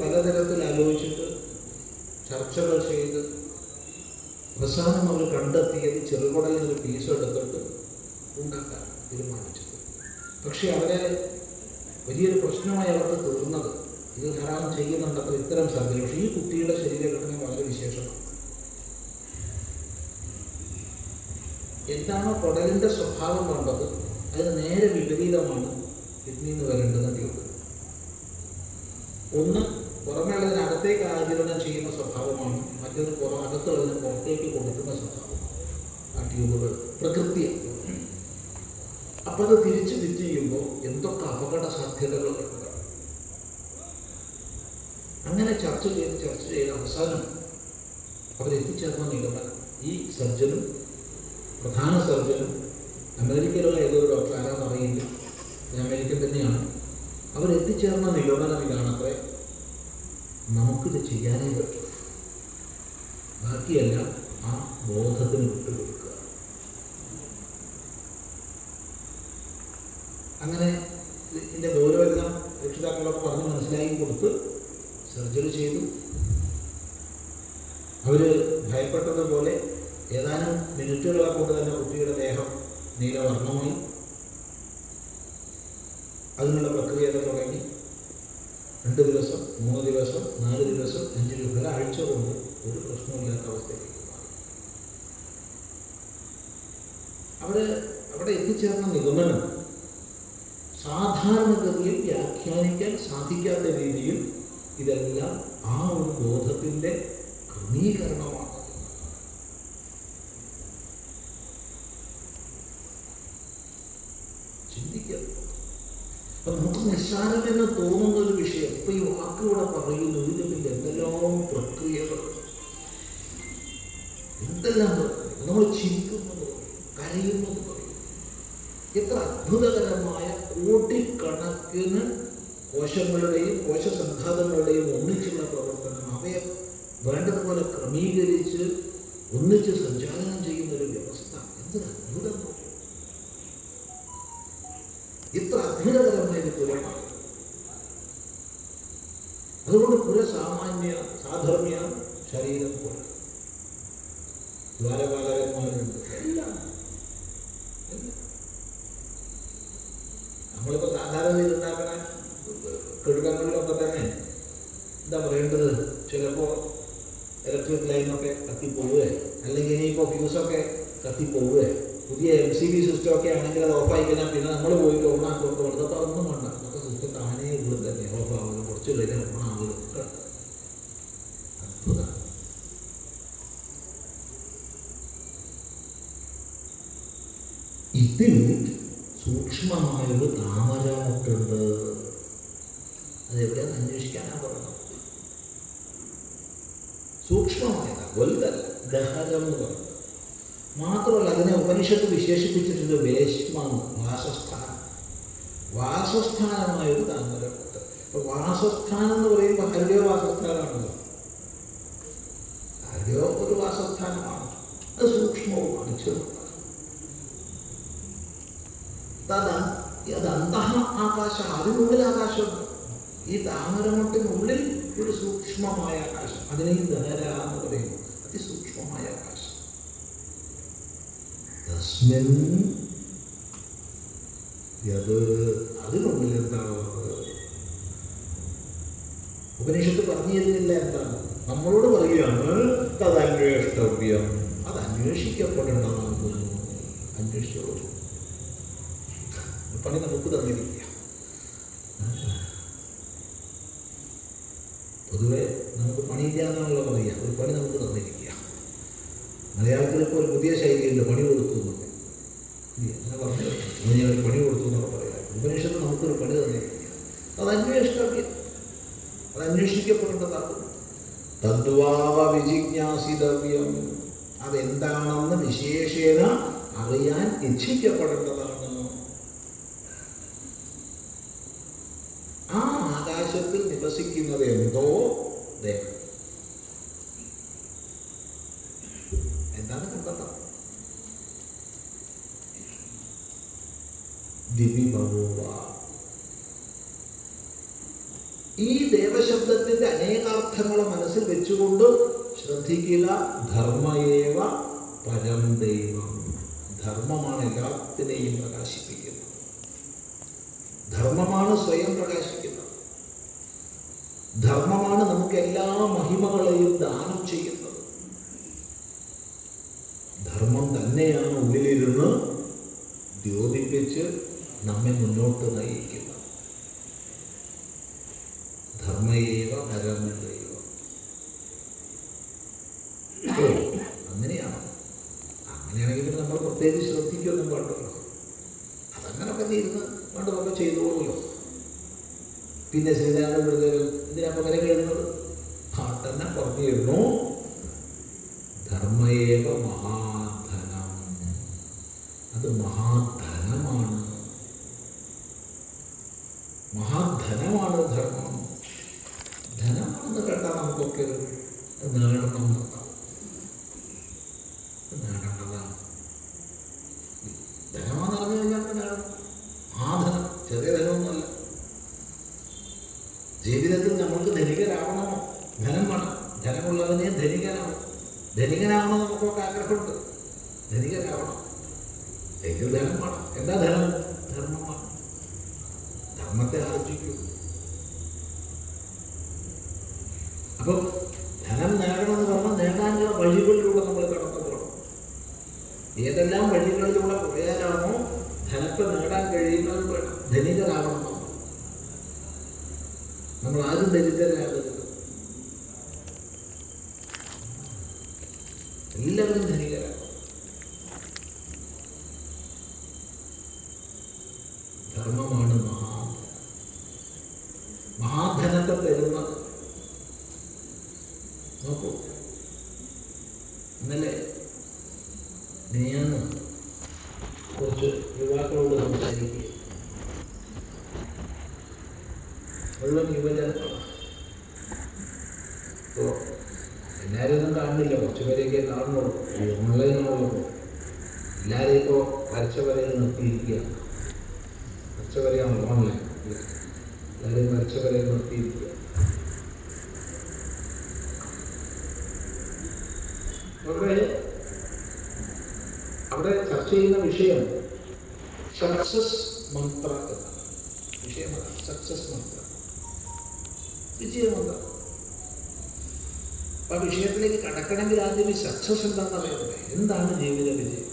പലതരത്തിൽ ആലോചിച്ചിട്ട് ചർച്ചകൾ ചെയ്ത് അവസാനം അവർ കണ്ടെത്തിയത് ചെറുകുടലിൽ ഒരു പീസ് എടുത്തിട്ട് ഉണ്ടാക്കാൻ തീരുമാനിച്ചത്. പക്ഷെ അവരെ വലിയൊരു പ്രശ്നമായി അവർക്ക് തീർന്നത്, ഇത് ധാരാളം ചെയ്യുന്നുണ്ടപ്പോൾ ഇത്തരം സർജറി. പക്ഷേ ഈ കുട്ടിയുടെ ശരീരഘടന വളരെ വിശേഷമാണ്. എന്താണോ കുടലിൻ്റെ സ്വഭാവം കണ്ടത് അതിന് നേരെ വിപരീതമാണ് കിഡ്നിയിൽ നിന്ന് വരേണ്ടത് ട്യൂബ്. ഒന്ന് പുറമേയുള്ളതിനകത്തേക്ക് ആഗിരണം ചെയ്യുന്ന സ്വഭാവമാണ്, മറ്റൊരു അകത്തുള്ളതിന് പുറത്തേക്ക് കൊടുക്കുന്ന സ്വഭാവമാണ് ആ ട്യൂബുകൾ പ്രകൃതിയാണ്. അപ്പം അത് തിരിച്ച് ഫിറ്റ് ചെയ്യുമ്പോൾ എന്തൊക്കെ അപകട സാധ്യതകളുണ്ട്. അങ്ങനെ ചർച്ച ചെയ്ത് അവസാനം അവരെത്തിച്ചേർന്ന നിഗമനം, ഈ സർജനും പ്രധാന സർജനും അമേരിക്കയിലുള്ള ഏതൊരു ഡോക്ടർ ആരാന്ന് അറിയില്ല, അമേരിക്കൻ തന്നെയാണ്. അവരെത്തിച്ചേർന്ന നിഗമനം ഇതാണത്രേ, നമുക്കിത് ചെയ്യാനേ പറ്റും, ബാക്കിയെല്ലാം ആ ബോധത്തിന് വിട്ടുകൊടുക്കുക. അങ്ങനെ ഇതിൻ്റെ ഗൗരവമെല്ലാം രക്ഷിതാക്കളൊക്കെ പറഞ്ഞ് മനസ്സിലാക്കി കൊടുത്ത് സർജറി ചെയ്തു. അവർ ഭയപ്പെട്ടതുപോലെ ഏതാനും മിനിറ്റുകളെ കൊണ്ട് തന്നെ കുട്ടിയുടെ ദേഹം നീലവർണ്ണമായി. അതിനുള്ള പ്രക്രിയകൾ തുടങ്ങി. 2 ദിവസം, 3 ദിവസം, 4 ദിവസം, 5 ദിവസം, ഒരാഴ്ച കൊണ്ട് ഒരു പ്രശ്നമില്ലാത്ത അവസ്ഥയിലേക്ക് മാറി. അവിടെ എത്തിച്ചേർന്ന നിഗമനം സാധാരണഗതിയിൽ വ്യാഖ്യാനിക്കാൻ സാധിക്കാത്ത രീതിയിൽ ഇതെല്ലാം ആ ഒരു ബോധത്തിൻ്റെ ക്രമീകരണമാണ്. ചിന്തിക്കുക. അപ്പം നമുക്ക് നിസ്സാരമെന്ന് തോന്നുന്ന ഒരു വിഷയം ഇപ്പം ഈ വാക്കുകൂടെ പറയുന്നു, ഇതിന് പിന്നെ എന്തെല്ലാം പ്രക്രിയകൾ, എന്തെല്ലാം നമ്മൾ ചിരിക്കുന്നത്, കരയുന്നത്, എത്ര അത്ഭുതകരമായ കോടിക്കണക്കിന് കോടിക്കണക്കിന് കോശങ്ങളുടെയും കോശസംഘാതങ്ങളുടെയും ഒന്നിച്ചുള്ള പ്രവർത്തനം, അവയെ വേണ്ടതുപോലെ ക്രമീകരിച്ച് ഒന്നിച്ച് സഞ്ചാരണം ചെയ്യുന്നൊരു വ്യവസ്ഥ. എന്തൊരു അത്ഭുതം! ഇത്ര അത്ഭുതകരമായ ഒരു പുരമാണ്. അതുകൊണ്ട് പുര സാമാന്യ സാധർമ്മ്യ ശരീരം പോലെ ദ്വാരപാലകന്മാരുണ്ട്, എല്ലാം. നമ്മളിപ്പോൾ സാധാരണ ഉണ്ടാക്കണ കെടുക്കങ്ങളിലൊക്കെ തന്നെ എന്താ പറയേണ്ടത്, ചിലപ്പോൾ ഇലക്ട്രിക് ലൈനൊക്കെ കത്തിപ്പോവുക, അല്ലെങ്കിൽ ഇനിയിപ്പോൾ ഫ്യൂസൊക്കെ കത്തിപ്പോവുക, പുതിയ MCB സിസ്റ്റമൊക്കെ ആണെങ്കിൽ അത് ഓഫായി കഴിഞ്ഞാൽ പിന്നെ നമ്മൾ പോയിട്ട് ഓണാക്കി കൊടുത്തപ്പോൾ അതൊന്നും വേണ്ട, നമുക്ക് സിസ്റ്റം താനേ ഉള്ളിൽ തന്നെ ഓഫാവുക, കുറച്ച് കഴിഞ്ഞാൽ ഓണാവുക. അത്ഭുതം. ഇതിൽ സൂക്ഷ്മമായൊരു താമരമുട്ടുണ്ട്. അതെവിടെയാന്ന് അന്വേഷിക്കാനാണ് പറയുന്നത്. സൂക്ഷ്മമായതാണ്, വലുതല്ല, ദഹനം എന്ന് പറയുന്നത്. മാത്രമല്ല അതിനെ ഉപനിഷത്ത് വിശേഷിപ്പിച്ചിട്ടുണ്ട് വേശ്മാണ്, വാസസ്ഥാനം. വാസസ്ഥാനമായൊരു താമരമുണ്ട്. അപ്പൊ വാസസ്ഥാനം എന്ന് പറയുമ്പോൾ ഹരിയോ വാസസ്ഥാനമാണല്ലോ. ഹരിയോ ഒരു വാസസ്ഥാനമാണ്, അത് സൂക്ഷ്മവുമാണ്, ചെറുതാണ്. അത് അന്തഃ ആകാശം, അതിനുള്ളിൽ ആകാശമുണ്ട്. ഈ താമരമുട്ടിനുള്ളിൽ ഒരു സൂക്ഷ്മമായ ആകാശം, അതിനെ ദഹര എന്ന് പറയുന്നു, അതിസൂക്ഷ്മമായ ആകാശം. തസ്മിൻ യത്, അതിനുള്ളിൽ എന്താണുള്ളത്? ഉപനിഷത്ത് പറഞ്ഞു തരുന്നില്ല എന്താണ്, നമ്മളോട് പറയുകയാണ് തദന്വേഷ്ടവ്യം, അത് അന്വേഷിക്കപ്പെടേണ്ടതാണ്. അന്വേഷിച്ചോളൂ. പണി നമുക്ക് തന്നിരിക്കുക. പൊതുവെ നമുക്ക് പണിയില്ല എന്നാണല്ലോ പറയുക, ഒരു പണി നമുക്ക് തന്നിരിക്കുക. മലയാളത്തിലിപ്പോൾ ഒരു പുതിയ ശൈലിയുണ്ട്, പണി കൊടുത്തു എന്നൊക്കെ. അങ്ങനെ പറഞ്ഞു, ഞാൻ ഒരു പണി കൊടുത്തു എന്നൊക്കെ പറയാം. ഉപനിഷത്ത് നമുക്കൊരു പണി തന്നിരിക്കുക. അത് അന്വേഷിക്കവ്യം, അത് അന്വേഷിക്കപ്പെടേണ്ടതാണ്. തദ്വാവ വിജിജ്ഞാസിതവ്യം, അതെന്താണെന്ന് വിശേഷേണ അറിയാൻ ഇച്ഛിക്കപ്പെടേണ്ടതാണ്. ആ ആകാശത്തിൽ നിവസിക്കുന്നത് എന്തോ ദേവൻ. എന്താണ് കണ്ടെത്താം? ദിവിബഭൂവ. ഈ ദേവശബ്ദത്തിന്റെ അനേകാർത്ഥങ്ങളെ മനസ്സിൽ വെച്ചുകൊണ്ട് ശ്രദ്ധിക്കുക. ധർമ്മയേവ പരം ദൈവം. ധർമ്മമാണ് എല്ലാത്തിനെയും പ്രകാശിപ്പിക്കുന്നത്. ധർമ്മമാണ് സ്വയം പ്രകാശിക്കുന്നത്. ധർമ്മമാണ് നമുക്ക് എല്ലാ മഹിമകളെയും ദാനം ചെയ്യുന്നത്. ധർമ്മം തന്നെയാണ് ഉള്ളിലിരുന്ന് ദ്യോതിപ്പിച്ച് നമ്മെ മുന്നോട്ട് നയിക്കുന്നത്. ധർമ്മയേവ പരം ദൈവം. അങ്ങനെയാണ്. അങ്ങനെയാണെങ്കിൽ നമ്മൾ പ്രത്യേകിച്ച് ശ്രദ്ധിക്കൊന്നും പാടുള്ളൂ. അതങ്ങനൊക്കെ ഇരുന്ന് വേണ്ടതൊക്കെ ചെയ്തോളൂല്ലോ. പിന്നെ ശ്രീനാരായണ ഗുരുദേവൻ എന്തിനാ പകരം എഴുതുന്നത്? തന്നെ പറഞ്ഞിരുന്നു, ധർമ്മയേവ മഹാധനം. അത് മഹാധനമാണ്. മഹാധനമാണ് ധർമ്മം. ധനമാണെന്ന് കേട്ടാൽ നമുക്കൊക്കെ നേടണം നിർത്താം. നേടേണ്ടതാണ്. ധനമാണെന്ന് പറഞ്ഞു കഴിഞ്ഞാൽ നേടണം. മഹാധനം ചെറിയ ധനമൊന്നുമല്ല. ജീവിതത്തിൽ നമ്മൾക്ക് ധനികരാവണമോ? ധനം വേണം. ധനമുള്ളവനെ ധനികനാവണം. ധനികനാവണം നമുക്കൊക്കെ ആഗ്രഹമുണ്ട്. ധനികനാവണം എങ്കിൽ ധനം വേണം. എന്താ ധനം? ധർമ്മമാണ്. ധർമ്മത്തെ ആർജിക്കൂ. അപ്പം ധനം നേടണമെന്ന് പറഞ്ഞാൽ നേടാനുള്ള വഴികളിലൂടെ നമ്മൾ കടന്നു പോകണം. ഏതെല്ലാം വഴികളിലൂടെ പോയാലാണോ ധനത്തെ നേടാൻ കഴിയുന്നത് വേണം. ധനികരാവണം. നമ്മൾ ആരും ദരിദ്രരാകരുത്. എല്ലാവരും ധനികരാകും. ധർമ്മമാണ് മഹാധനത്തെ തരുന്നത്. നോക്കൂ, ഇന്നലെ ഞാൻ കുറച്ച് യുവാക്കളോട് സംസാരിക്കുക. മുഴുവൻ യുവജനങ്ങളാണ്. ഇപ്പോൾ എല്ലാവരും ഒന്നും കാണുന്നില്ല, കുറച്ച് പേരെയൊക്കെ കാണുന്നുള്ളൂ. ഈ ഓൺലൈനുള്ളപ്പോൾ എല്ലാവരും ഇപ്പോൾ വരച്ച വരയിൽ നിർത്തിയിരിക്കുകയാണ്. വരച്ച വരെയാണ് ഓൺലൈൻ, എല്ലാവരും വരച്ച വരയിൽ നിർത്തിയിരിക്കുക. അവിടെ ചർച്ച ചെയ്യുന്ന വിഷയം സക്സസ് മന്ത്ര എന്നാണ്. വിഷയമാണ് സക്സസ് മന്ത്ര, വിജയമന്ത്ര. അപ്പൊ ആ വിഷയത്തിലേക്ക് കടക്കണമെങ്കിൽ ആദ്യം ഈ സക്സസ് എന്താണെന്ന് അറിയണ്ടേ? എന്താണ് ജീവിത വിജയം?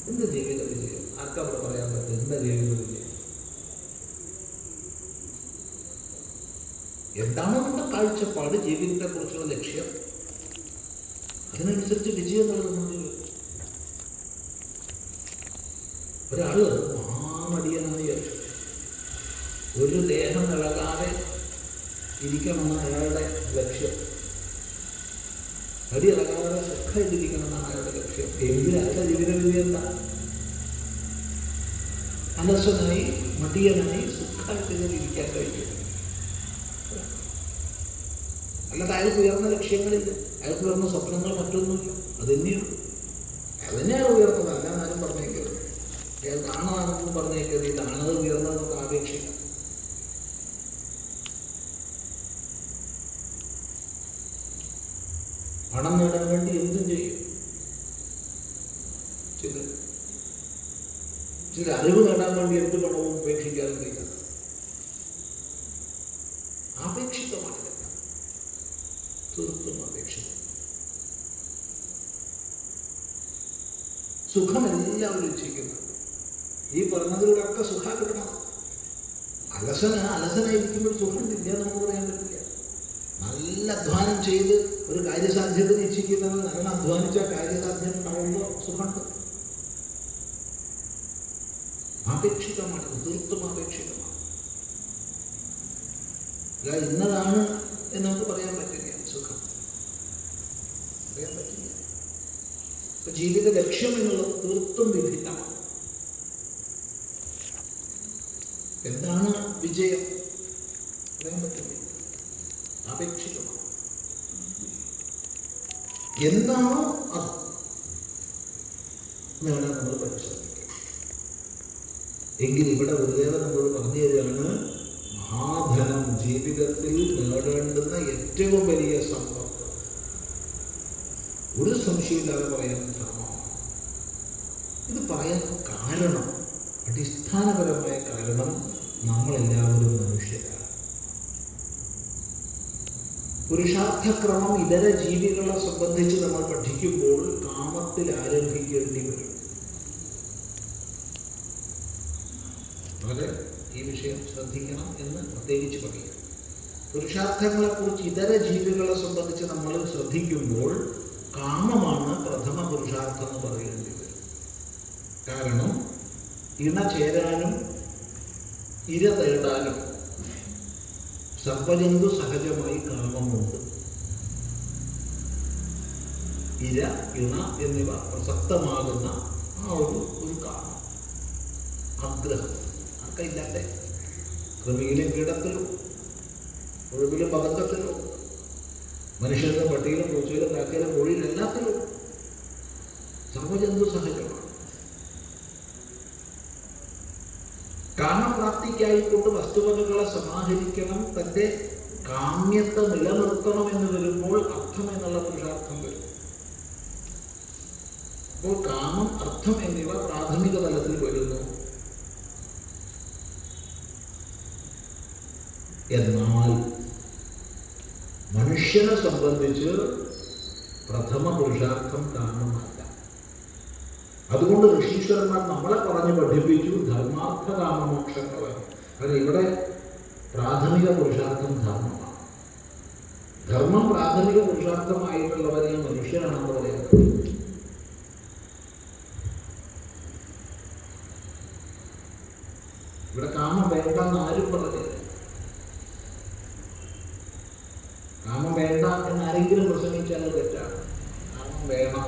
എന്ത് ജീവിത വിജയം? ആർക്കും അവിടെ പറയാൻ പറ്റും എന്താ ജീവിത വിജയം? എന്താണ് നമ്മുടെ കാഴ്ചപ്പാട്, ജീവിതത്തെ കുറിച്ചുള്ള ലക്ഷ്യം? അതിനനുസരിച്ച് വിജയം നൽകുന്നത്. ഒരാള് മഹാമടിയനായ ഒരു ദേഹം ഇളകാതെ ഇരിക്കണമെന്നാണ് അയാളുടെ ലക്ഷ്യം. അടി ഇളകാതെ സുഖമായിട്ടിരിക്കണമെന്നാണ് അയാളുടെ ലക്ഷ്യം. എങ്കിൽ അയാളുടെ ജീവിത വിജയം എന്താ? അലസനായി മടിയനായി സുഖമായിട്ട് ഇരിക്കാൻ കഴിയും. അല്ലാതെ അയാൾക്ക് ഉയർന്ന ലക്ഷ്യങ്ങളില്ല, അയാൾക്ക് ഉയർന്ന സ്വപ്നങ്ങൾ മറ്റൊന്നുമില്ല. അത് തന്നെയാണ്, അതുതന്നെയാണ് ഉയർന്നത്. അല്ല എന്നാലും പറഞ്ഞേക്കരുത്. അയാൾ കാണാണെന്ന് പറഞ്ഞേക്കരുത്. ഇതാണത് ഉയർന്നതൊക്കെ ആപേക്ഷിക്കാം. പണം നേടാൻ വേണ്ടി എന്തും ചെയ്യും. ചില അറിവ് നേടാൻ വേണ്ടി എന്ത് പണവും ഉപേക്ഷിക്കാനും കഴിയും. ആപേക്ഷികമാണ്, തീർത്തും അപേക്ഷിതം. സുഖം എല്ലാവരും ഇച്ഛിക്കുന്നു. ഈ പറഞ്ഞതിലൂടെയൊക്കെ സുഖം കിട്ടണം. അലസനായിരിക്കുമ്പോൾ സുഖം ഇല്ല നമുക്ക് പറയാൻ പറ്റില്ല. നല്ല അധ്വാനം ചെയ്ത് ഒരു കാര്യസാധ്യത ഇച്ഛിക്കുന്നത് നല്ല അധ്വാനിച്ച കാര്യസാധ്യത ഉണ്ടാവുമ്പോൾ സുഖമുണ്ട്. ആപേക്ഷികമാണ്, തീർത്തും ആപേക്ഷികമാണ്. അല്ല ഇന്നതാണ് എന്ന് നമുക്ക് പറയാൻ പറ്റില്ല. സുഖം പറയാൻ പറ്റില്ല. അപ്പൊ ജീവിത ലക്ഷ്യം എന്നുള്ളത് തീർത്തും വിഭിന്നമാണ്. എന്താണ് വിജയം പറയാൻ പറ്റില്ല, ആപേക്ഷികമാണ്. എന്താണോ അത് നേടാൻ നമ്മൾ പരിശ്രമിക്കുക. എങ്കിൽ ഇവിടെ ഗുരുദേവൻ നമ്മളോട് പറഞ്ഞു തരികയാണ്, മഹാധനം ജീവിതത്തിൽ നേടേണ്ടുന്ന ഏറ്റവും വലിയ സമ്പത്ത്. ഒരു സംശയമില്ലാതെ പറയാൻ ധർമ്മമാണ്. ഇത് പറയാൻ കാരണം, അടിസ്ഥാനപരമായ കാരണം, നമ്മളെല്ലാവരും മനുഷ്യരാണ്. പുരുഷാർത്ഥക്രമം ഇതര ജീവികളെ സംബന്ധിച്ച് നമ്മൾ പഠിക്കുമ്പോൾ കാമത്തിൽ ആരംഭിക്കേണ്ടി വരും. വളരെ ഈ വിഷയം ശ്രദ്ധിക്കണം എന്ന് പ്രത്യേകിച്ച് പറയാം. പുരുഷാർത്ഥങ്ങളെക്കുറിച്ച് ഇതര ജീവികളെ സംബന്ധിച്ച് നമ്മൾ ശ്രദ്ധിക്കുമ്പോൾ കാമമാണ് പ്രഥമ പുരുഷാർത്ഥം എന്ന് പറയേണ്ടി വരും. കാരണം ഇണ ചേരാനും ഇര തേടാനും സർവജന്തു സഹജമായി കാമമുണ്ട്. ഇര ഇണ എന്നിവ പ്രസക്തമാകുന്ന ആ ഒരു കാമം, ആഗ്രഹം ആർക്കില്ലാതെ കൃമിയിലും കീടത്തിലും ഒഴുകിലും പകത്തിലും മനുഷ്യരുടെ പട്ടിയിലും പൂച്ചയിലും കാക്കയിലും കോഴിയിലും എല്ലാത്തിലും സർവജന്തു സഹജമാണ്. കാമപ്രാപ്തിക്കായിക്കൊണ്ട് വസ്തുവകകളെ സമാഹരിക്കണം, തൻ്റെ കാമ്യത്തെ നിലനിർത്തണം എന്ന് വരുമ്പോൾ അർത്ഥം എന്നുള്ള പുരുഷാർത്ഥം വരും. അപ്പോൾ കാമം, അർത്ഥം എന്നിവ പ്രാഥമിക തലത്തിൽ വരുന്നു. എന്നാൽ മനുഷ്യനെ സംബന്ധിച്ച് പ്രഥമ പുരുഷാർത്ഥം കാമമല്ല. അതുകൊണ്ട് ഋഷീശ്വരന്മാർ നമ്മളെ പറഞ്ഞ് പഠിപ്പിച്ചു ധർമാർത്ഥ കാമമോക്ഷങ്ങളാണ്. കാരണം ഇവിടെ പ്രാഥമിക പുരുഷാർത്ഥം ധർമ്മമാണ്. ധർമ്മം പ്രാഥമിക പുരുഷാർത്ഥമായിട്ടുള്ളവരെ മനുഷ്യരാണെന്ന് പറയുന്നത്. ഇവിടെ കാമം വേണ്ടെന്ന് ആരും പറഞ്ഞില്ല. കാമം വേണ്ട എന്നാരെങ്കിലും പ്രസംഗിച്ചാൽ തെറ്റാണ്. കാമം വേണം.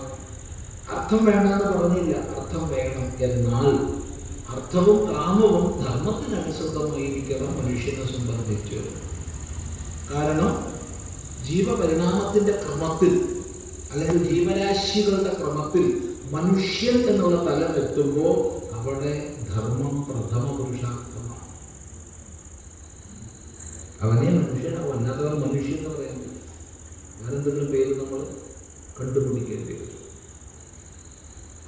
അർത്ഥം വേണ്ടെന്ന് പറഞ്ഞില്ല, അർത്ഥം വേണം. എന്നാൽ അർത്ഥവും കാമവും ധർമ്മത്തിനനുസൃതമായിരിക്കണം മനുഷ്യനെ സംബന്ധിച്ച്. കാരണം ജീവപരിണാമത്തിൻ്റെ ക്രമത്തിൽ അല്ലെങ്കിൽ ജീവരാശികളുടെ ക്രമത്തിൽ മനുഷ്യൻ എന്നുള്ള തലം എത്തുമ്പോൾ അവിടെ ധർമ്മം പ്രഥമ പുരുഷാർത്ഥമാണ്. അവനെ മനുഷ്യനാവും, അല്ലാത്തവർ മനുഷ്യൻ എന്ന് പറയാൻ പറ്റും. വേറെന്തെങ്കിലും പേര് നമ്മൾ കണ്ടുപിടിക്കേണ്ടി വരും.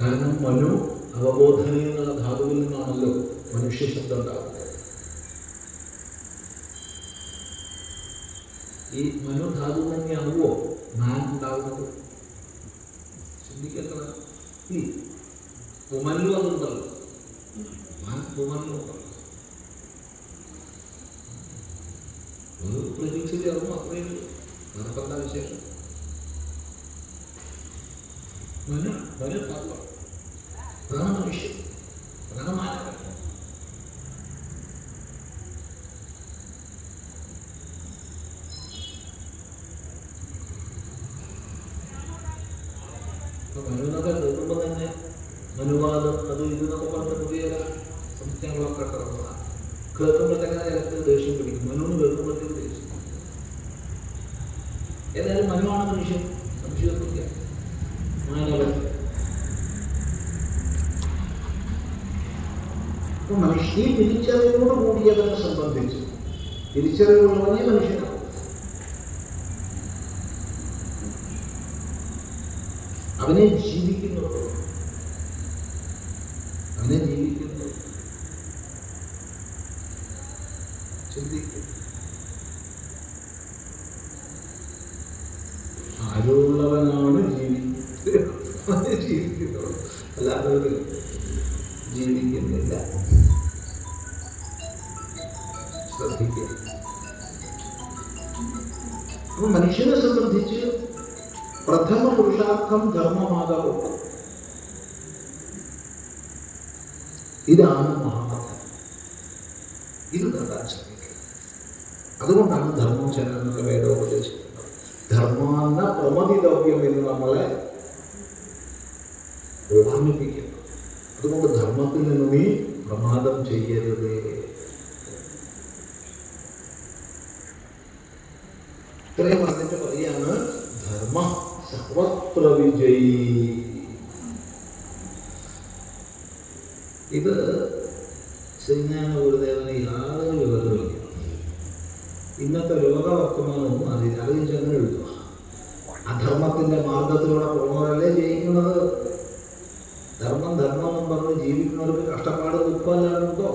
കാരണം മനു അവബോധന എന്നുള്ള ധാതുവിൽ നിന്നാണല്ലോ മനുഷ്യ ശബ്ദം ഉണ്ടാകുന്നത്. ഈ മനോധാതു തന്നെയാകുമോ മാൻ ഉണ്ടാകുന്നത്? ചിന്തിക്കേണ്ടത്. ഈ ഉമല്ലു അതുണ്ടല്ലോ, മാൻ ഉമല്ലു ഉണ്ടല്ലോ. ഒരു പ്രതീക്ഷയിൽ ഇറങ്ങും, അത്രയും നടക്കേണ്ട വിശേഷം. ധാതുവാണ്, അതാണ് മനുഷ്യൻ, അതാണ് മാനവൻ. മനുവിനൊക്കെ കേൾക്കുമ്പോൾ തന്നെ മനുവാദം അത് ഇതെന്നൊക്കെ പറഞ്ഞ പുതിയ സംശയങ്ങളൊക്കെ കിടന്നതാണ്. കേൾക്കുമ്പോഴത്തേക്ക് ചിലർക്ക് ദേഷ്യം പിടിക്കും. മനുവിന് കേൾക്കുമ്പോഴത്തേക്ക് ദേഷ്യം. ഏതായാലും മനുവാണ് മനുഷ്യൻ, സംശയമൊന്നുമില്ല. മാനവൻ. അപ്പൊ മനുഷ്യ തിരിച്ചറിവോട് കൂടിയവനെ സംബന്ധിച്ച് തിരിച്ചറിവുള്ളവനെ മനുഷ്യനാണ്. അവനെ ജീവിക്കുന്നത്, ചിന്തിക്കും. ആരോഗ്യമുള്ളവനാണ് ജീവിക്കുന്നത്, അല്ലാത്തവർ ജീവിക്കുന്നില്ല. ശ്രദ്ധിക്കുക. അപ്പൊ മനുഷ്യനെ സംബന്ധിച്ച് പ്രഥമ പുരുഷാർത്ഥം ധർമ്മമാകാവും. ഇതാണ് മഹാമതം. ഇത് നേടാൻ ശ്രമിക്കുക. അതുകൊണ്ടാണ് ധർമ്മോച്ചനം എന്നുള്ള വേദോപദേശിക്കുന്നത്. ധർമാന്ന പ്രമതിതവ്യം എന്ന് നമ്മളെ ഓർമ്മിപ്പിക്കുന്നു. അതുകൊണ്ട് ധർമ്മത്തിൽ നിന്ന് നീ പ്രമാദം ചെയ്യരുതേ. ഇത്രയും പറഞ്ഞിട്ട് പറയാണ് ധർമ്മ സർവത്ര വിജയി. ഇത് ശ്രീജ്ഞാന ഗുരുദേവന് യാതൊരു വിവരമില്ല. ഇന്നത്തെ ലോകവർത്തമാനമൊന്നും അറിയിച്ചങ്ങനെ എഴുതുക. അധർമ്മത്തിൻ്റെ മാർഗത്തിലൂടെ പോകുന്നവരല്ലേ ജയിക്കുന്നത്. ധർമ്മം ധർമ്മം എന്ന് പറഞ്ഞ് ജീവിക്കുന്നവർക്ക് കഷ്ടപ്പാട് ദുഃഖമല്ലാണ്ടോ?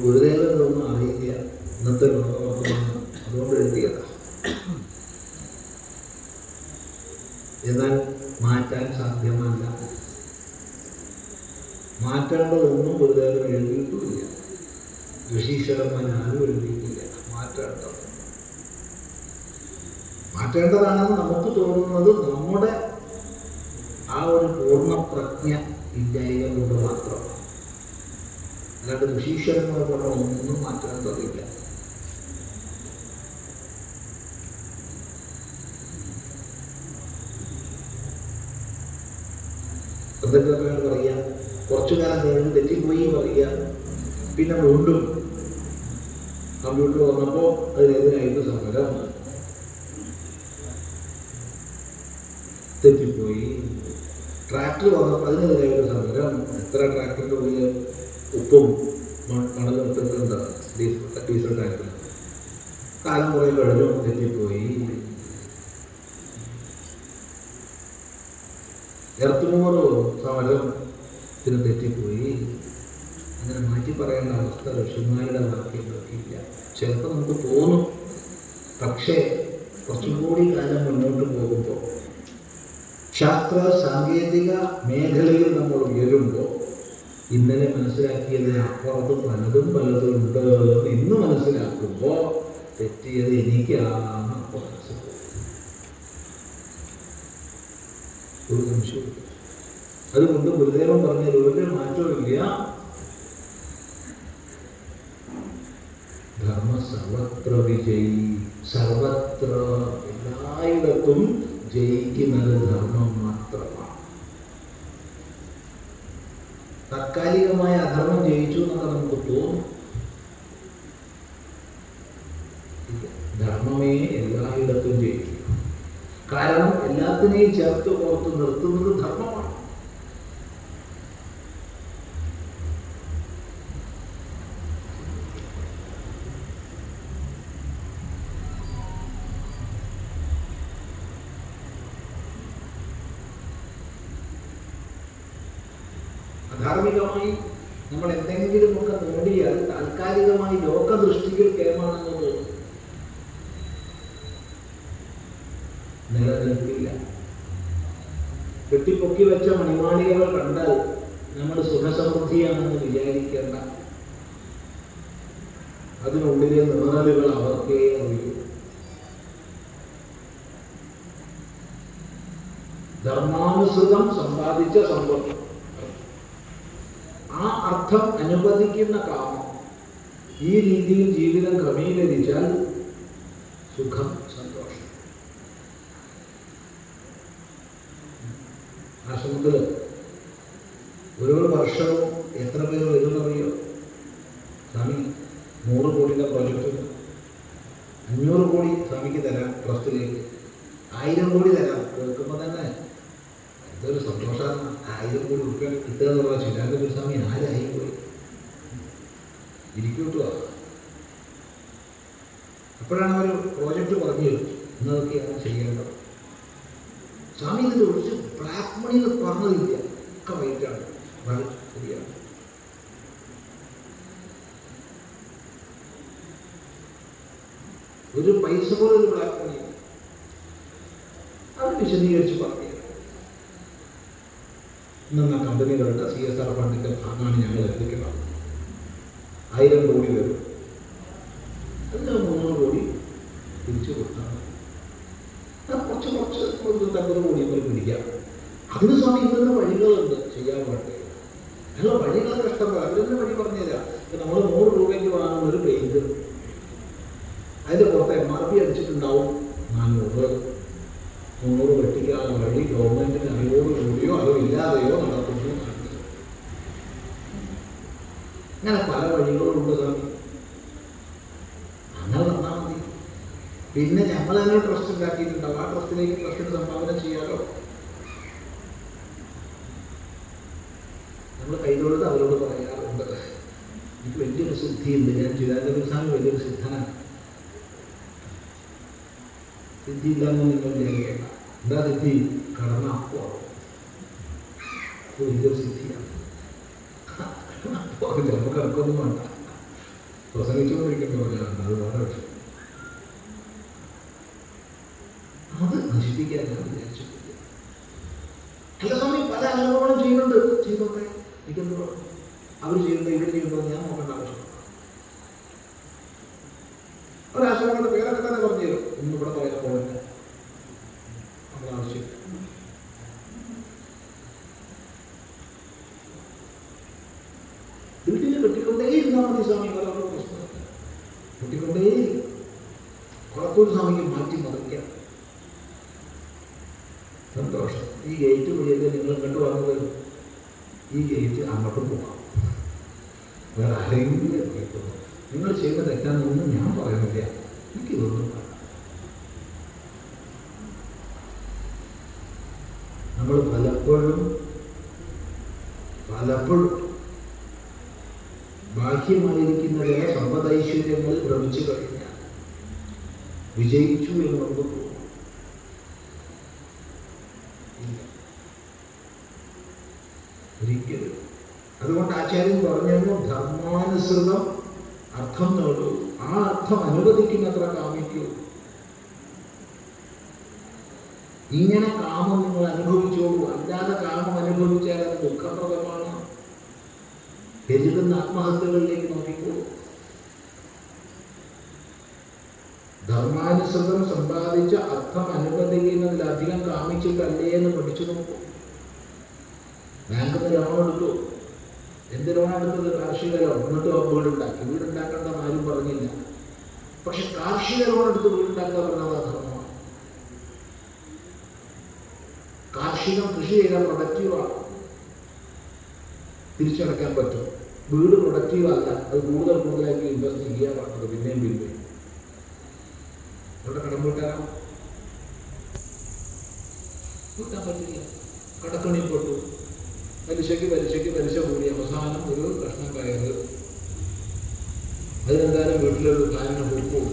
ഗുരുദേവൻ ഇതൊന്നും അറിയില്ല. ഇന്നത്തെ ലോകവർത്തമാനം അതുകൊണ്ട് എഴുതിയതാണ്. എന്നാൽ മാറ്റാൻ സാധ്യമല്ല. മാറ്റേണ്ടതൊന്നും ഗുരുദേവൻ എഴുതിയിട്ടുമില്ല. ഋഷീശ്വരന്മാർ ആരും എഴുതിയിട്ടില്ല. മാറ്റേണ്ടതാണെന്ന് നമുക്ക് തോന്നുന്നത് നമ്മുടെ ആ ഒരു പൂർണ്ണപ്രജ്ഞ ഇല്ലായ്മ കൊണ്ട് മാത്രമാണ്. അല്ലാണ്ട് ഋഷീശ്വരന്മാർ കൊണ്ട് ഒന്നും മാറ്റേണ്ടതില്ല. എന്തൊക്കെയാണ് പറയുക, കുറച്ചു കാലം കഴിഞ്ഞ് തെറ്റിപ്പോയി പറയുക, പിന്നെ വീണ്ടും കമ്പ്യൂട്ടർ വന്നപ്പോൾ അതിനെതിരായിട്ട് സമരം, തെറ്റിപ്പോയി. ട്രാക്ടർ വന്നപ്പോൾ അതിനെതിരായിട്ട് സമരം. എത്ര ട്രാക്ടറിൻ്റെ ഉള്ളിൽ ഉപ്പും മണലും ഇട്ടിട്ടുണ്ട് ഡീസൽ ടാങ്കിൽ. കാലം കുറേ കഴിഞ്ഞു, തെറ്റിപ്പോയി. എർത്തുമൂറ് സമരം ഇതിന് തെറ്റിപ്പോയി. അങ്ങനെ മാറ്റി പറയേണ്ട അവസ്ഥ ഋഷിമാരുടെ വാക്യങ്ങൾക്കില്ല. ചിലപ്പോൾ നമുക്ക് തോന്നും. പക്ഷേ കുറച്ചും കൂടി കാലം മുന്നോട്ട് പോകുമ്പോൾ, ശാസ്ത്ര സാങ്കേതിക മേഖലയിൽ നമ്മൾ ഉയരുമ്പോൾ, ഇന്നലെ മനസ്സിലാക്കിയതിന് അപ്പുറത്ത് പലതും ഉണ്ട് എന്ന് ഇന്ന് മനസ്സിലാക്കുമ്പോൾ തെറ്റിയത് എനിക്കാണ് അപ്പോൾ മനസ്സിലാക്കും. ഒരു സംശയവും. അതുകൊണ്ട് ഗുരുദേവൻ പറഞ്ഞതിൽ ഒരു മാറ്റവുമില്ല. ധർമ്മ സർവത്ര വിജയി. സർവത്ര, എല്ലായിടത്തും ജയിക്കുന്നത് ധർമ്മം മാത്രമാണ്. തൽക്കാലം താൽക്കാലികമായ അധർമ്മം ജയിച്ചു എന്നൊക്കെ നമുക്ക് തോന്നും. ധർമ്മമേ എല്ലായിടത്തും ജയിക്കും. കാരണം എല്ലാത്തിനെയും ചേർത്ത് ഓർത്ത് നിർത്തുന്നത് ധർമ്മമാണ്. അധാർമികമായി നമ്മൾ എന്തെങ്കിലുമൊക്കെ നേടിയാൽ താൽക്കാലികമായി ലോകദൃഷ്ടിയിൽ കേമാണെന്നത് നിലനിൽക്കില്ല. കെട്ടിപ്പൊക്കി വെച്ച മണിമാളികകൾ കണ്ടാൽ നമ്മൾ സുഖസമൃദ്ധിയാണെന്ന് വിചാരിക്കേണ്ട. അതിനുള്ളിലെ നീറലുകൾ അവർക്കേ അറിയൂ. ധർമാനുസൃതം സമ്പാദിച്ച സമ്പത്ത്, ആ അർത്ഥം അനുവദിക്കുന്ന കാമം, ഈ രീതിയിൽ ജീവിതം ക്രമീകരിച്ചാൽ സുഖം, സന്തോഷം. ആശ്രമത്തിൽ ഓരോ വർഷവും എത്ര പേര് വരുന്നറിയോ? സ്വാമി 100 കോടിയുടെ പ്രോജക്റ്റ്, 500 കോടി സ്വാമിക്ക് തരാം, ട്രസ്റ്റിലേക്ക് 1000 കോടി തരാം. കേൾക്കുമ്പോൾ തന്നെ എന്തൊരു സന്തോഷമാണ്. 1000 കോടി ഉറുപ്പിക കിട്ടുക എന്ന് പറഞ്ഞാൽ ശിലാകപുരി സ്വാമി ആരായി പോയി ഇരിക്കൂട്ടുക. അപ്പോഴാണ് അവർ പ്രോജക്റ്റ് പറഞ്ഞു എന്നതൊക്കെയാണ് ചെയ്യേണ്ടത്. സ്വാമി ഇതിൽ ഒഴിച്ച് ബ്ലാക്ക് മണി എന്ന് പറഞ്ഞതില്ല, ഒക്കെ വൈറ്റാണ്, ശരിയാണ്. ഒരു പൈസ പോലും ഒരു ബ്ലാക്ക് മണി അത് വിശദീകരിച്ച് പറഞ്ഞു. ഇന്ന കമ്പനികളുടെ CSR ഫണ്ടിൻ്റെ ഭാഗമാണ് ഞങ്ങൾ എത്തിക്കുന്നത്. 1000 കോടി വരും, അതിന് 300 കോടി തിരിച്ചു കൊടുത്താണ്. കുറച്ച് 90 കോടി നമ്മൾ പിടിക്കാം. അതിന് സ്വാമി ഇന്നത്തെ വഴികളുണ്ട് ചെയ്യാൻ വേണ്ടി. ഞങ്ങൾ വഴികളൊക്കെ ഇഷ്ടംപോലെ അതിലൊന്നും വഴി പറഞ്ഞുതരാം. നമ്മൾ 100 രൂപയ്ക്ക് വാങ്ങുന്ന ഒരു പെയിന്റ്, അതിൻ്റെ പുറത്ത് MRP അടിച്ചിട്ടുണ്ടാവും 400. 300 വെട്ടിക്കാനുള്ള വഴി ഗവൺമെന്റിന് അറിവോടുകൂടിയോ അതോ ഇല്ലാതെയോ നടക്കുന്നു. അങ്ങനെ പല വഴികളുണ്ട് സ്വാമി. അങ്ങനെ തന്നാൽ മതി. പിന്നെ ഞങ്ങൾ തന്നെ ട്രസ്റ്റ് ഉണ്ടാക്കിയിട്ടുണ്ടാവും. ആ ട്രസ്റ്റിലേക്ക് ട്രസ്റ്റിന് സംഭാവന ചെയ്യാലോ. നമ്മൾ കൈതൊഴുത് അവരോട് പറയാറുണ്ട്, എനിക്ക് വലിയൊരു സിദ്ധിയുണ്ട്, ഞാൻ ചിദാനന്ദപുരി സ്വാമി വലിയൊരു സിദ്ധനാണ്. സിദ്ധി ഇല്ലാന്ന് നിങ്ങൾ വിചാരിക്കേണ്ട. എന്താ സിദ്ധി? കടന്ന അപ്പോ വലിയൊരു സിദ്ധിയാണ്. നമുക്ക് ഇറക്കൊന്നും വേണ്ട, പ്രസംഗിച്ചുകൊണ്ടിരിക്കുന്ന പോലെയാണ്. അത് വേറെ വിഷയം. അത് നശിപ്പിക്കാൻ ഞാൻ വിചാരിച്ചിട്ടില്ല. അല്ല സ്വാമി, പല അനുഭവങ്ങളും ചെയ്യുന്നുണ്ട്, ചെയ്തോട്ടെ. എനിക്കെന്തോ അവർ ചെയ്യുന്നത് ഇവർ ചെയ്യുമ്പോൾ ഞാൻ നോക്കേണ്ട ആവശ്യം. ഒരാശ്രമങ്ങളുടെ പേരൊക്കെ തന്നെ പറഞ്ഞു തരും. ഒന്നും ഇവിടെ പറയാൻ പോകണ്ട, നമ്മുടെ ആവശ്യം. ബിൽഡിങ് കെട്ടിക്കൊണ്ടേ ഇരുന്നാൽ മതി സ്വാമി, വേറെ പ്രശ്നമില്ല. കെട്ടിക്കൊണ്ടേ കുളത്തൂർ സ്വാമിക്ക് മാറ്റി മറിക്കാം. സന്തോഷം. ഈ ഗേറ്റ് വഴിയൊക്കെ നിങ്ങൾ കണ്ടു വന്നത്, ഈ ഗേറ്റ് അങ്ങോട്ടും പോകാം. വേറെ ആരെങ്കിലും കേൾക്കുന്നു. നിങ്ങൾ ചെയ്യുന്ന തെറ്റാന്നൊന്നും ഞാൻ പറയുന്നില്ല, എനിക്കിതൊന്നും വേണ്ട. നമ്മൾ പലപ്പോഴും ബാഹ്യമായിരിക്കുന്ന ചില സമ്പദൈശ്വര്യങ്ങൾ ഭ്രമിച്ചു കഴിഞ്ഞാൽ വിജയിച്ചു എന്ന് നമുക്ക് തോന്നും. ഒരിക്കലും. അതുകൊണ്ട് ആചാര്യൻ പറഞ്ഞു, ധർമാനുസൃതം അർത്ഥം നേടൂ, ആ അർത്ഥം അനുവദിക്കുന്നത്ര കാമിക്കൂ. ഇങ്ങനെ കാമം നിങ്ങൾ അനുഭവിച്ചോളൂ, അല്ലാതെ കാമം അനുഭവിച്ചാൽ അത് ദുഃഖപ്രദമാണ്. പെരുകുന്ന ആത്മഹത്യകളിലേക്ക് നോക്കിക്കോളൂ. ധർമാനുസൃതം സമ്പാദിച്ച അർത്ഥം അനുവദിക്കുന്നതിലധികം കാമിച്ചിട്ടല്ലേ എന്ന് പഠിച്ചു നോക്കൂ. ബാങ്കിൽ നിന്ന് ലോൺ എടുത്തു. എന്ത് ലോണാണ് എടുത്തത്? കാർഷിക ലോൺ. എന്നിട്ട് വീടുണ്ടാക്കി. വീടുണ്ടാക്കേണ്ട ആരും പറഞ്ഞില്ല. പക്ഷെ കാർഷിക ലോൺ എടുത്ത് വീടുണ്ടാക്കുക പറഞ്ഞത് അധർമ്മമാണ്. കാർഷികം കൃഷി ചെയ്താൽ പ്രൊഡക്റ്റീവാണ്. തിരിച്ചടക്കാൻ പറ്റും. വീട് പ്രൊഡക്റ്റീവ് അല്ല, അത് കൂടുതലാക്കി ഇൻവെസ്റ്റ് ചെയ്യാൻ പറഞ്ഞത് പിന്നെയും ഇവിടെ കടം വീട്ടാൻ പറ്റില്ല. കടക്കണിപ്പെട്ടു, പലിശയ്ക്ക് പലിശ കൂടി അവസാനം ഒരു കഷ്ണം കയറ്. അതിനെന്തായാലും വീട്ടിലൊരു കാരണം കൊടുക്കും.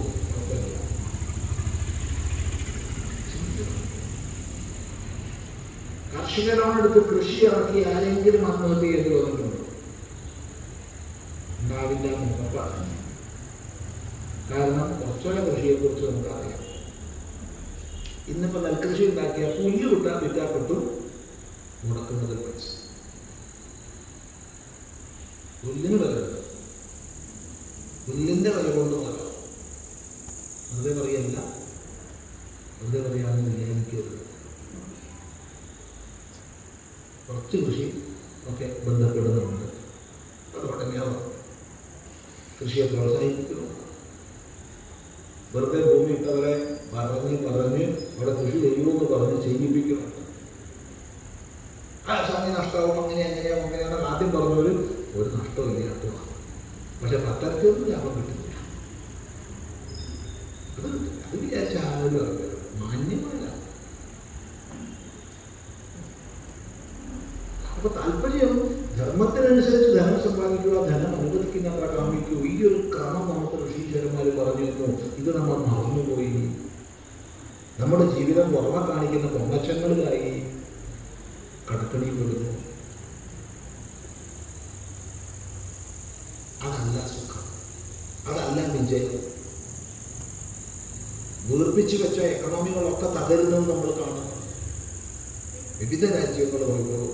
കാർഷിക ലോൺ എടുത്ത് കൃഷി ഇറക്കി ആരെങ്കിലും ആത്മഹത്യ ചെയ്ത് വന്നിട്ടുണ്ടോ? ഉണ്ടാവില്ല എന്ന് ഉറപ്പാണ്. കാരണം കുറച്ചുകൂടെ കൃഷിയെക്കുറിച്ച് നമുക്കറിയാം. ഇന്നിപ്പോൾ നെൽകൃഷി ഉണ്ടാക്കിയ പുല്ല് വിറ്റാൽ കിട്ടും മുടക്കുന്നത് പൈസ. പുല്ലിന് വിലയുണ്ട്, പുല്ലിൻ്റെ വില കൊണ്ട് നോക്കാം. വെറുതെ പറയല്ല, വെറുതെ പറയാമെന്ന് വിചാരിക്കരുത്. കുറച്ച് കൃഷി ഒക്കെ ബന്ധപ്പെടുന്നുണ്ട്. അതോടെ കൃഷിയെ പ്രോത്സാഹിപ്പിക്കുന്നു. വെറുതെ ഭൂമി ഇട്ടവരെ പറഞ്ഞ് അവിടെ കൃഷി ചെയ്യുമെന്ന് പറഞ്ഞ് ചെയ്യിപ്പിക്കണം. ആ സമയം നഷ്ടമാവും, അങ്ങനെയാണ് ആദ്യം പറഞ്ഞവർ ഒരു നഷ്ടമില്ലാത്തതാണ്. പക്ഷെ പത്തരക്കൊന്നും ലാഭം കിട്ടുന്നില്ല. അത് വിചാരിച്ച ആരും അറിയാം, മാന്യമായ. അപ്പൊ താല്പര്യം ധർമ്മത്തിനനുസരിച്ച് ധനം സമ്പാദിക്കുക, ധനം അനുവദിക്കുന്നവരെ കാമിക്കൂ. ഈ ഒരു ക്രമം നമുക്ക് ഋഷീശ്വരന്മാർ പറഞ്ഞിരുന്നു. ഇത് നമ്മൾ മറന്നുപോയി. നമ്മുടെ ജീവിതം പുറമെ കാണിക്കുന്ന പൊങ്ങച്ചങ്ങളിലായി കടക്കണിപ്പെടുന്നു. അതല്ല സുഖം, അതല്ല വിജയം. വീർപ്പിച്ചു വെച്ച എക്കണോമികളൊക്കെ തകരുന്നത് നമ്മൾ കാണുന്നു. വിവിധ രാജ്യങ്ങൾ പോയപ്പോൾ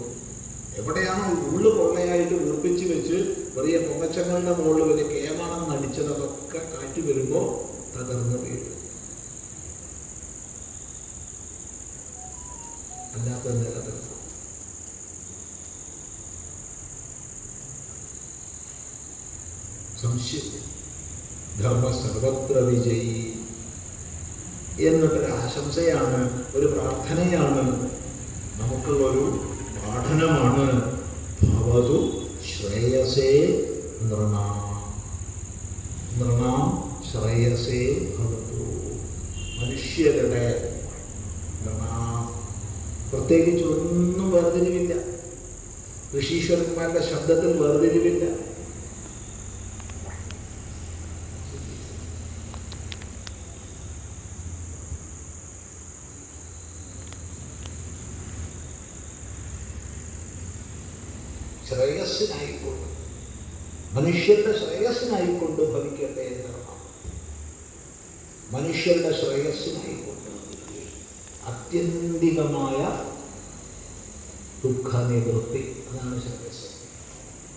എവിടെയാണോ ഉള്ളു കൊള്ളയായിട്ട് വീർപ്പിച്ച് വെച്ച് ചെറിയ പൊങ്ങച്ചങ്ങളുടെ മുകളിൽ വലിയ കേമാണെന്ന് അടിച്ചതൊക്കെ കാറ്റി വരുമ്പോൾ തകർന്ന് വീഴും. അല്ലാത്ത നിലനിർത്തും. സംശയം ധർമ്മ സർവത്ര വിജയി എന്നിട്ടൊരു ആശംസയാണ്, ഒരു പ്രാർത്ഥനയാണ്, നമുക്കുള്ളൊരു പാഠനമാണ്. ഭവതു ശ്രേയസേ നൃണാം ശ്രേയസേ ഭവതു. മനുഷ്യരുടെ പ്രത്യേകിച്ച് ഒന്നും വേർതിരിവില്ല. ഋഷീശ്വരന്മാരുടെ ശബ്ദത്തിൽ വേർതിരിവില്ല. ശ്രേയസ്സിനായിക്കൊണ്ട്, മനുഷ്യരുടെ ശ്രേയസ്സിനായിക്കൊണ്ട് ഭവിക്കട്ടെ എന്നാണ്. മനുഷ്യരുടെ ശ്രേയസ്സിനായിക്കൊണ്ട് ആത്യന്തികമായ ദുഃഖനിവൃത്തി, അതാണ് ശ്രേയസ്.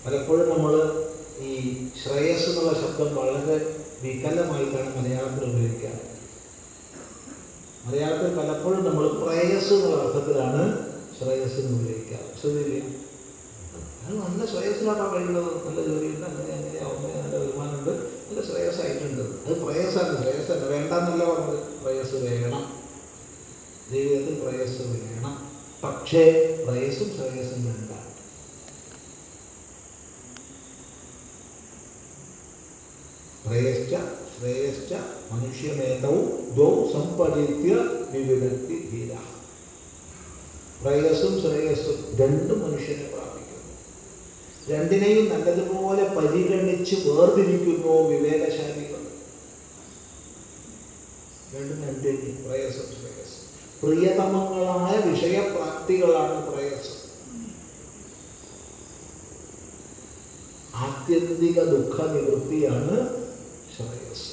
പലപ്പോഴും നമ്മൾ ഈ ശ്രേയസ് എന്നുള്ള ശബ്ദം വളരെ വികലമായിട്ടാണ് മലയാളത്തിൽ ഉപയോഗിക്കുക. മലയാളത്തിൽ പലപ്പോഴും നമ്മൾ പ്രേയസ് എന്നുള്ള അർത്ഥത്തിലാണ് ശ്രേയസ് എന്ന് ഉപയോഗിക്കുക. ശ്രദ്ധിക്കുക, അത് നല്ല ശ്രേയസ്സിലാണോ കഴിയുന്നത്, നല്ല ജോലിയുണ്ട്, അങ്ങനെയാവുമ്പോൾ നല്ല വരുമാനമുണ്ട്, നല്ല ശ്രേയസ്സായിട്ടുണ്ട്. അത് പ്രേയസ്സാണ്, ശ്രേയസ്സല്ല. വേണ്ടെന്നല്ല പറഞ്ഞത്, പ്രേയസ് വേണം, ജീവിതത്തിൽ പ്രേയസ് വേണം. പക്ഷേ പ്രേയസും ശ്രേയസും വേണ്ട. ശ്രേയശ്ച മനുഷ്യമേതവും ദ്വൗ സമ്പരിത്യ വിവിധത്തി ധീര. പ്രേയസും ശ്രേയസ്സും രണ്ടും മനുഷ്യനെ പ്രാപിക്കുന്നു. രണ്ടിനെയും നല്ലതുപോലെ പരിഗണിച്ച് വേർതിരിക്കുന്നു വിവേകശാലികൾ. രണ്ടും രണ്ടിനെയും പ്രേയസും ശ്രേയസ്സും. പ്രിയതമങ്ങളായ വിഷയപ്രാപ്തികളാണ് പ്രേയസം. ആത്യന്തിക ദുഃഖ നിവൃത്തിയാണ് ശ്രേയസ്.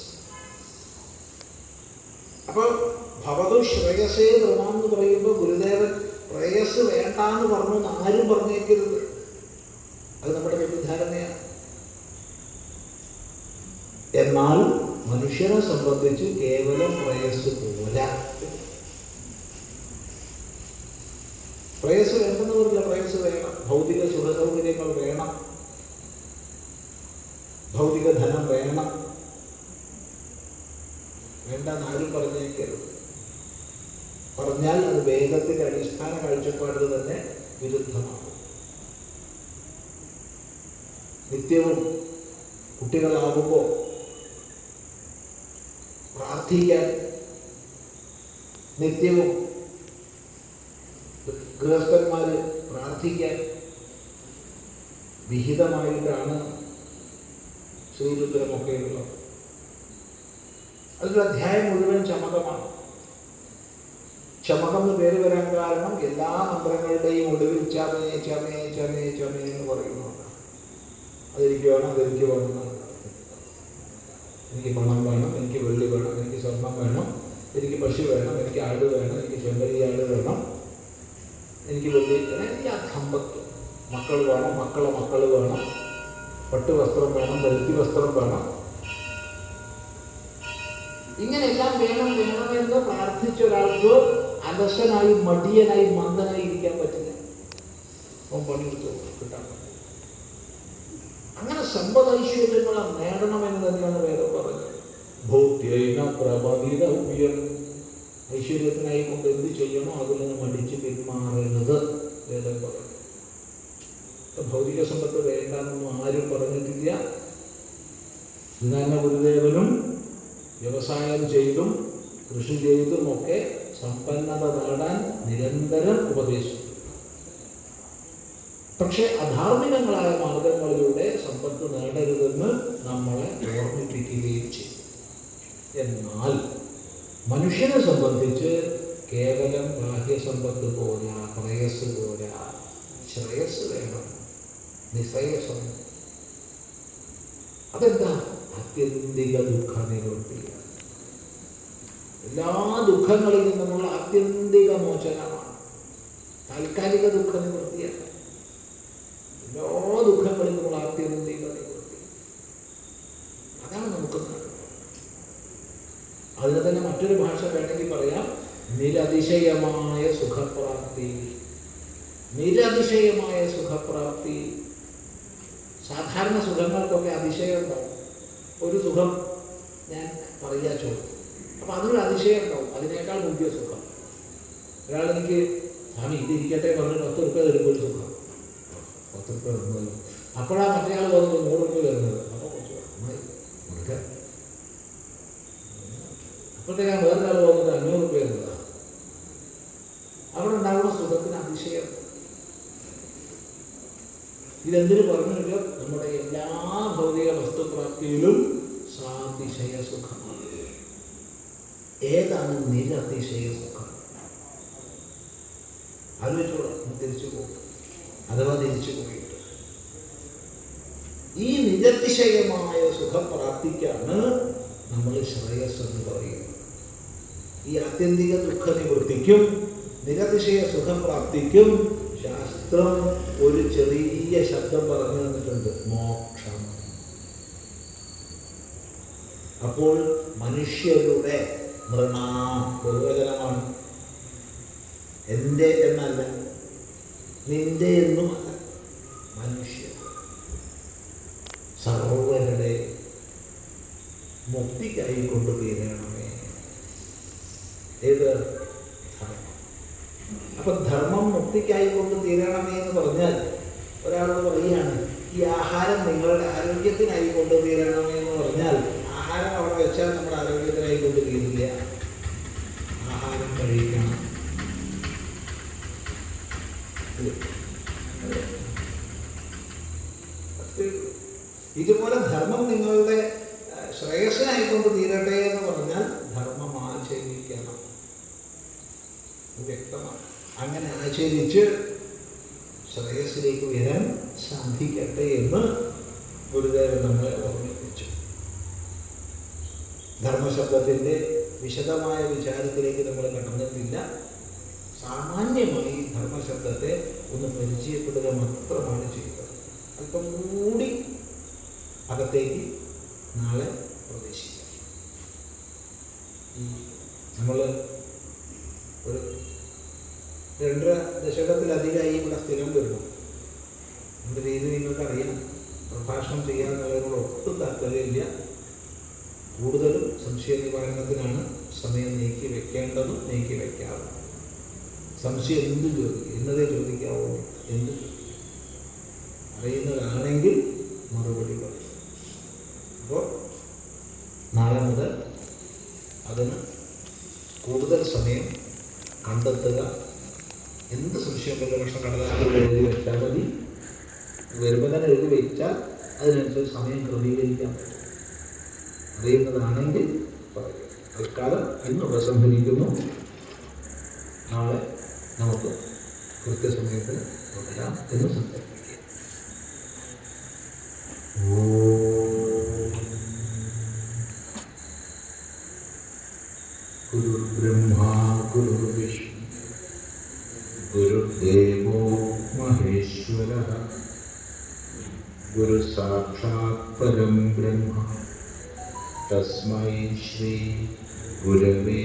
അപ്പോൾ ഭവതു ശ്രേയസേ നൃണാം എന്ന് പറയുമ്പോൾ ഗുരുദേവൻ പ്രേയസ് വേണ്ടാന്ന് പറഞ്ഞു ആരും പറഞ്ഞേക്കരുത്. അത് നമ്മുടെ തെറ്റിദ്ധാരണയാണ്. എന്നാൽ മനുഷ്യനെ സംബന്ധിച്ച് കേവലം പ്രേയസ് പോരാ. പ്രേയസ് വേണ്ടെന്ന് പറയില്ല, പ്രേയസ് വേണം. ഭൗതിക സുഖസൗകര്യങ്ങൾ വേണം, ഭൗതിക ധനം വേണം. വേണ്ടെന്ന് ആരും പറഞ്ഞേക്കരുത്. പറഞ്ഞാൽ അത് വേദത്തിന്റെ അടിസ്ഥാന കാഴ്ചപ്പാടിൽ തന്നെ വിരുദ്ധമാകും. നിത്യവും കുട്ടികളാകുമ്പോൾ പ്രാർത്ഥിക്കാൻ, നിത്യവും ഗൃഹസ്ഥന്മാർ പ്രാർത്ഥിക്കാൻ വിഹിതമായിട്ടാണ് ശ്രീരുദ്രമൊക്കെയുള്ളത്. അതിലൊരു അധ്യായം മുഴുവൻ ചമകമാണ്. ചമകം എന്ന് പേര് വരാൻ കാരണം എല്ലാ മന്ത്രങ്ങളുടെയും ഒടുവിൽ ചമേ ചമേ ചമേ ചമേ എന്ന് പറയുന്നുണ്ട്. അതെനിക്ക് വേണം, അതെനിക്ക് വേണം, എനിക്ക് പണം വേണം, എനിക്ക് വെള്ളി വേണം, എനിക്ക് സ്വർണം വേണം, എനിക്ക് പശു വേണം, എനിക്ക് ആട് വേണം, എനിക്ക് ചെമ്പരി ആട് വേണം, എനിക്ക് വെള്ളി, എനിക്ക് ആ സമ്പത്ത്, മക്കൾ വേണം, മക്കളെ മക്കൾ വേണം, പട്ടുവസ്ത്രം വേണം, പരുത്തി വസ്ത്രം വേണം, ഇങ്ങനെയെല്ലാം വേണം വേണമെന്ന് പ്രാർത്ഥിച്ച ഒരാൾക്ക് അലസനായി, മടിയനായി, മന്ദനായി ഇരിക്കാൻ പറ്റില്ല. അവൻ പണിയെടുത്ത് കിട്ടാൻ പറ്റില്ല. അങ്ങനെ സമ്പദൈശ്വര്യങ്ങളെ നേടണമെന്ന് തന്നെയാണ് വേദം പറഞ്ഞത്. ഭൗത്യൈന പ്രപതിതവ്യം, ഐശ്വര്യത്തിനായി കൊണ്ട് എന്ത് ചെയ്യണോ അതിൽ നിന്ന് മടിച്ച് പിന്മാറുന്നത് വേദം പറഞ്ഞു. ഭൗതിക സമ്പത്ത് വേണ്ടെന്നൊന്നും ആരും പറഞ്ഞിട്ടില്ല. ശ്രീനാരായണ ഗുരുദേവനും വ്യവസായം ചെയ്തും കൃഷി ചെയ്തുമൊക്കെ സമ്പന്നത നേടാൻ നിരന്തരം ഉപദേശിച്ചു. പക്ഷെ അധാർമികങ്ങളായ മാർഗങ്ങളിലൂടെ സമ്പത്ത് നേടരുതെന്ന് നമ്മളെ ഓർമ്മിപ്പിക്കുകയും ചെയ്തു. എന്നാൽ മനുഷ്യനെ സംബന്ധിച്ച് കേവലം ബാഹ്യസമ്പത്ത് പോരാ, പ്രേയസ് പോരാ, ശ്രേയസ് വേണം, നിശ്രേയസം. അതെന്താ? ആത്യന്തിക ദുഃഖ നിവൃത്തിയാണ്. എല്ലാ ദുഃഖങ്ങളിൽ നിന്നുമുള്ള ആത്യന്തിക മോചനമാണ്. താൽക്കാലിക ദുഃഖ നിവൃത്തിയല്ല, എല്ലാ ദുഃഖങ്ങളിൽ നിന്നുള്ള ആത്യന്തിക നിവൃത്തി. അതാണ് നമുക്ക് നേടുന്നത്. അതിന് തന്നെ മറ്റൊരു ഭാഷ വേണമെങ്കിൽ പറയാം, നിരതിശയമായ സുഖപ്രാപ്തി. നിരതിശയമായ സുഖപ്രാപ്തി. സാധാരണ സുഖങ്ങൾക്കൊക്കെ അതിശയം ഉണ്ടാവും. ഒരു സുഖം ഞാൻ പറയാ ചോദിച്ചു, അപ്പം അതിനൊരു അതിശയം ഉണ്ടാവും, അതിനേക്കാൾ മുന്തിയ സുഖം. ഒരാളെനിക്ക് സ്വാമി ഇതിരിക്കട്ടെ പറഞ്ഞ് 10 രൂപ തരുമ്പോൾ ഒരു സുഖം, 10 രൂപ തരുന്നല്ലോ. അപ്പോഴാണ് മറ്റേ ആൾ പറഞ്ഞത് 100 രൂപ തരുന്നത്. അപ്പോൾ കുറച്ച് കൊടുക്കാൻ അപ്പോഴത്തേക്കാണ് വേറൊരാൾ പറഞ്ഞത് 500 രൂപ തരുന്നതാണ്. അവിടെ ഉണ്ടാകുന്ന സുഖത്തിന് അതിശയം. ഇതെന്തിനു പറഞ്ഞിട്ട് നമ്മുടെ എല്ലാ ഭൗതിക വസ്തുപ്രാപ്തിയിലും സാതിശയ സുഖമാണ്. ഏതാണ് നിരതിശയ സുഖം? ആലോചിച്ചോളാം. തിരിച്ചു പോകും, അഥവാ തിരിച്ചു പോയിട്ട് ഈ നിരതിശയമായ സുഖപ്രാപ്തിക്കാണ് നമ്മൾ ശ്രേയസ് എന്ന് പറയുന്നത്. ഈ ആത്യന്തിക ദുഃഖ നിവൃത്തിക്കും നിരതിശയ സുഖപ്രാപ്തിക്കും ശാസ്ത്രം ഒരു ചെറിയ ശബ്ദം പറഞ്ഞു തന്നിട്ടുണ്ട്, മോക്ഷം. അപ്പോൾ മനുഷ്യരുടെ ബഹുവചനമാണ്. എൻ്റെ എന്നല്ല, നിന്റെ എന്നുമല്ല, മനുഷ്യർ സർവരുടെ മുക്തിക്കായി കൊണ്ടുതീരണമേ. ഏത് ധർമ്മം. അപ്പൊ ധർമ്മം മുക്തിക്കായി കൊണ്ട് തീരണമേ എന്ന് പറഞ്ഞാൽ ഒരാളോട് പറയുകയാണ്, ഈ ആഹാരം നിങ്ങളുടെ ആരോഗ്യത്തിനായി കൊണ്ട് തീരണമേ എന്ന് പറഞ്ഞാൽ ആഹാരം അവിടെ വെച്ചാൽ നമ്മുടെ ആരോഗ്യത്തിനായി കൊണ്ട് തീരില്ല. ആഹാരം കഴിക്കണം. ഇതുപോലെ ധർമ്മം നിങ്ങളുടെ ശ്രേയസ്സിനായിക്കൊണ്ട് തീരട്ടെ എന്ന് പറഞ്ഞാൽ ധർമ്മം ആചരിക്കണം. വ്യക്തമാണ്. അങ്ങനെ ആചരിച്ച് ശ്രേയസ്സിലേക്ക് ഉയരാൻ സാധിക്കട്ടെ എന്ന് ഗുരുദേവൻ നമ്മളെ ഓർമ്മിപ്പിച്ചു. ധർമ്മശബ്ദത്തിൻ്റെ വിശദമായ വിചാരത്തിലേക്ക് നമ്മൾ കടന്നിട്ടില്ല. സാമാന്യമായി ധർമ്മശബ്ദത്തെ ഒന്ന് പരിചയപ്പെടുക മാത്രമാണ് ചെയ്തത്. അല്പം കൂടി അകത്തേക്ക് നാളെ പ്രവേശിക്കാം. നമ്മൾ ഒരു 2.5 ദശകത്തിലധികമായി ഇവിടെ സ്ഥിരം വരുന്നു. എൻ്റെ രീതി നിങ്ങൾക്കറിയാം. പ്രഭാഷണം ചെയ്യാനുള്ളതിനോട് ഒട്ടും താല്പര്യമില്ല. കൂടുതലും സംശയ നിവാരണത്തിനാണ് സമയം നീക്കി വെക്കേണ്ടതും നീക്കി വയ്ക്കാറും. സംശയം എന്ത് ചോദിക്കും, എന്നതേ ചോദിക്കാവൂ, എന്ത് അറിയുന്നതാണെങ്കിൽ മറുപടി പറയും. അപ്പോൾ നാളെ മുതൽ അതിന് കൂടുതൽ സമയം കണ്ടെത്തുക. എന്ത് സംശയമുള്ള പ്രശ്നം കടലാസിൽ എഴുതി വെച്ചാൽ മതി. വരുമ്പോൾ തന്നെ എഴുതി വെച്ചാൽ അതിനനുസരിച്ച് സമയം ക്രമീകരിക്കാൻ പറ്റും. അറിയുന്നതാണെങ്കിൽ പറയുക. തൽക്കാലം ഇന്ന് ഉപസംഹരിക്കുന്നു. നാളെ നമുക്ക് കൃത്യസമയത്തിന് തുടരാം എന്ന് സങ്കല്പിക്കുക. ഗുരുർബ്രഹ്മാ ഗുരുർവിഷ്ണു ഗുരുദേവോ മഹേശ്വരഃ ഗുരു സാക്ഷാത് പരം ബ്രഹ്മ തസ്മൈ ശ്രീ ഗുരവേ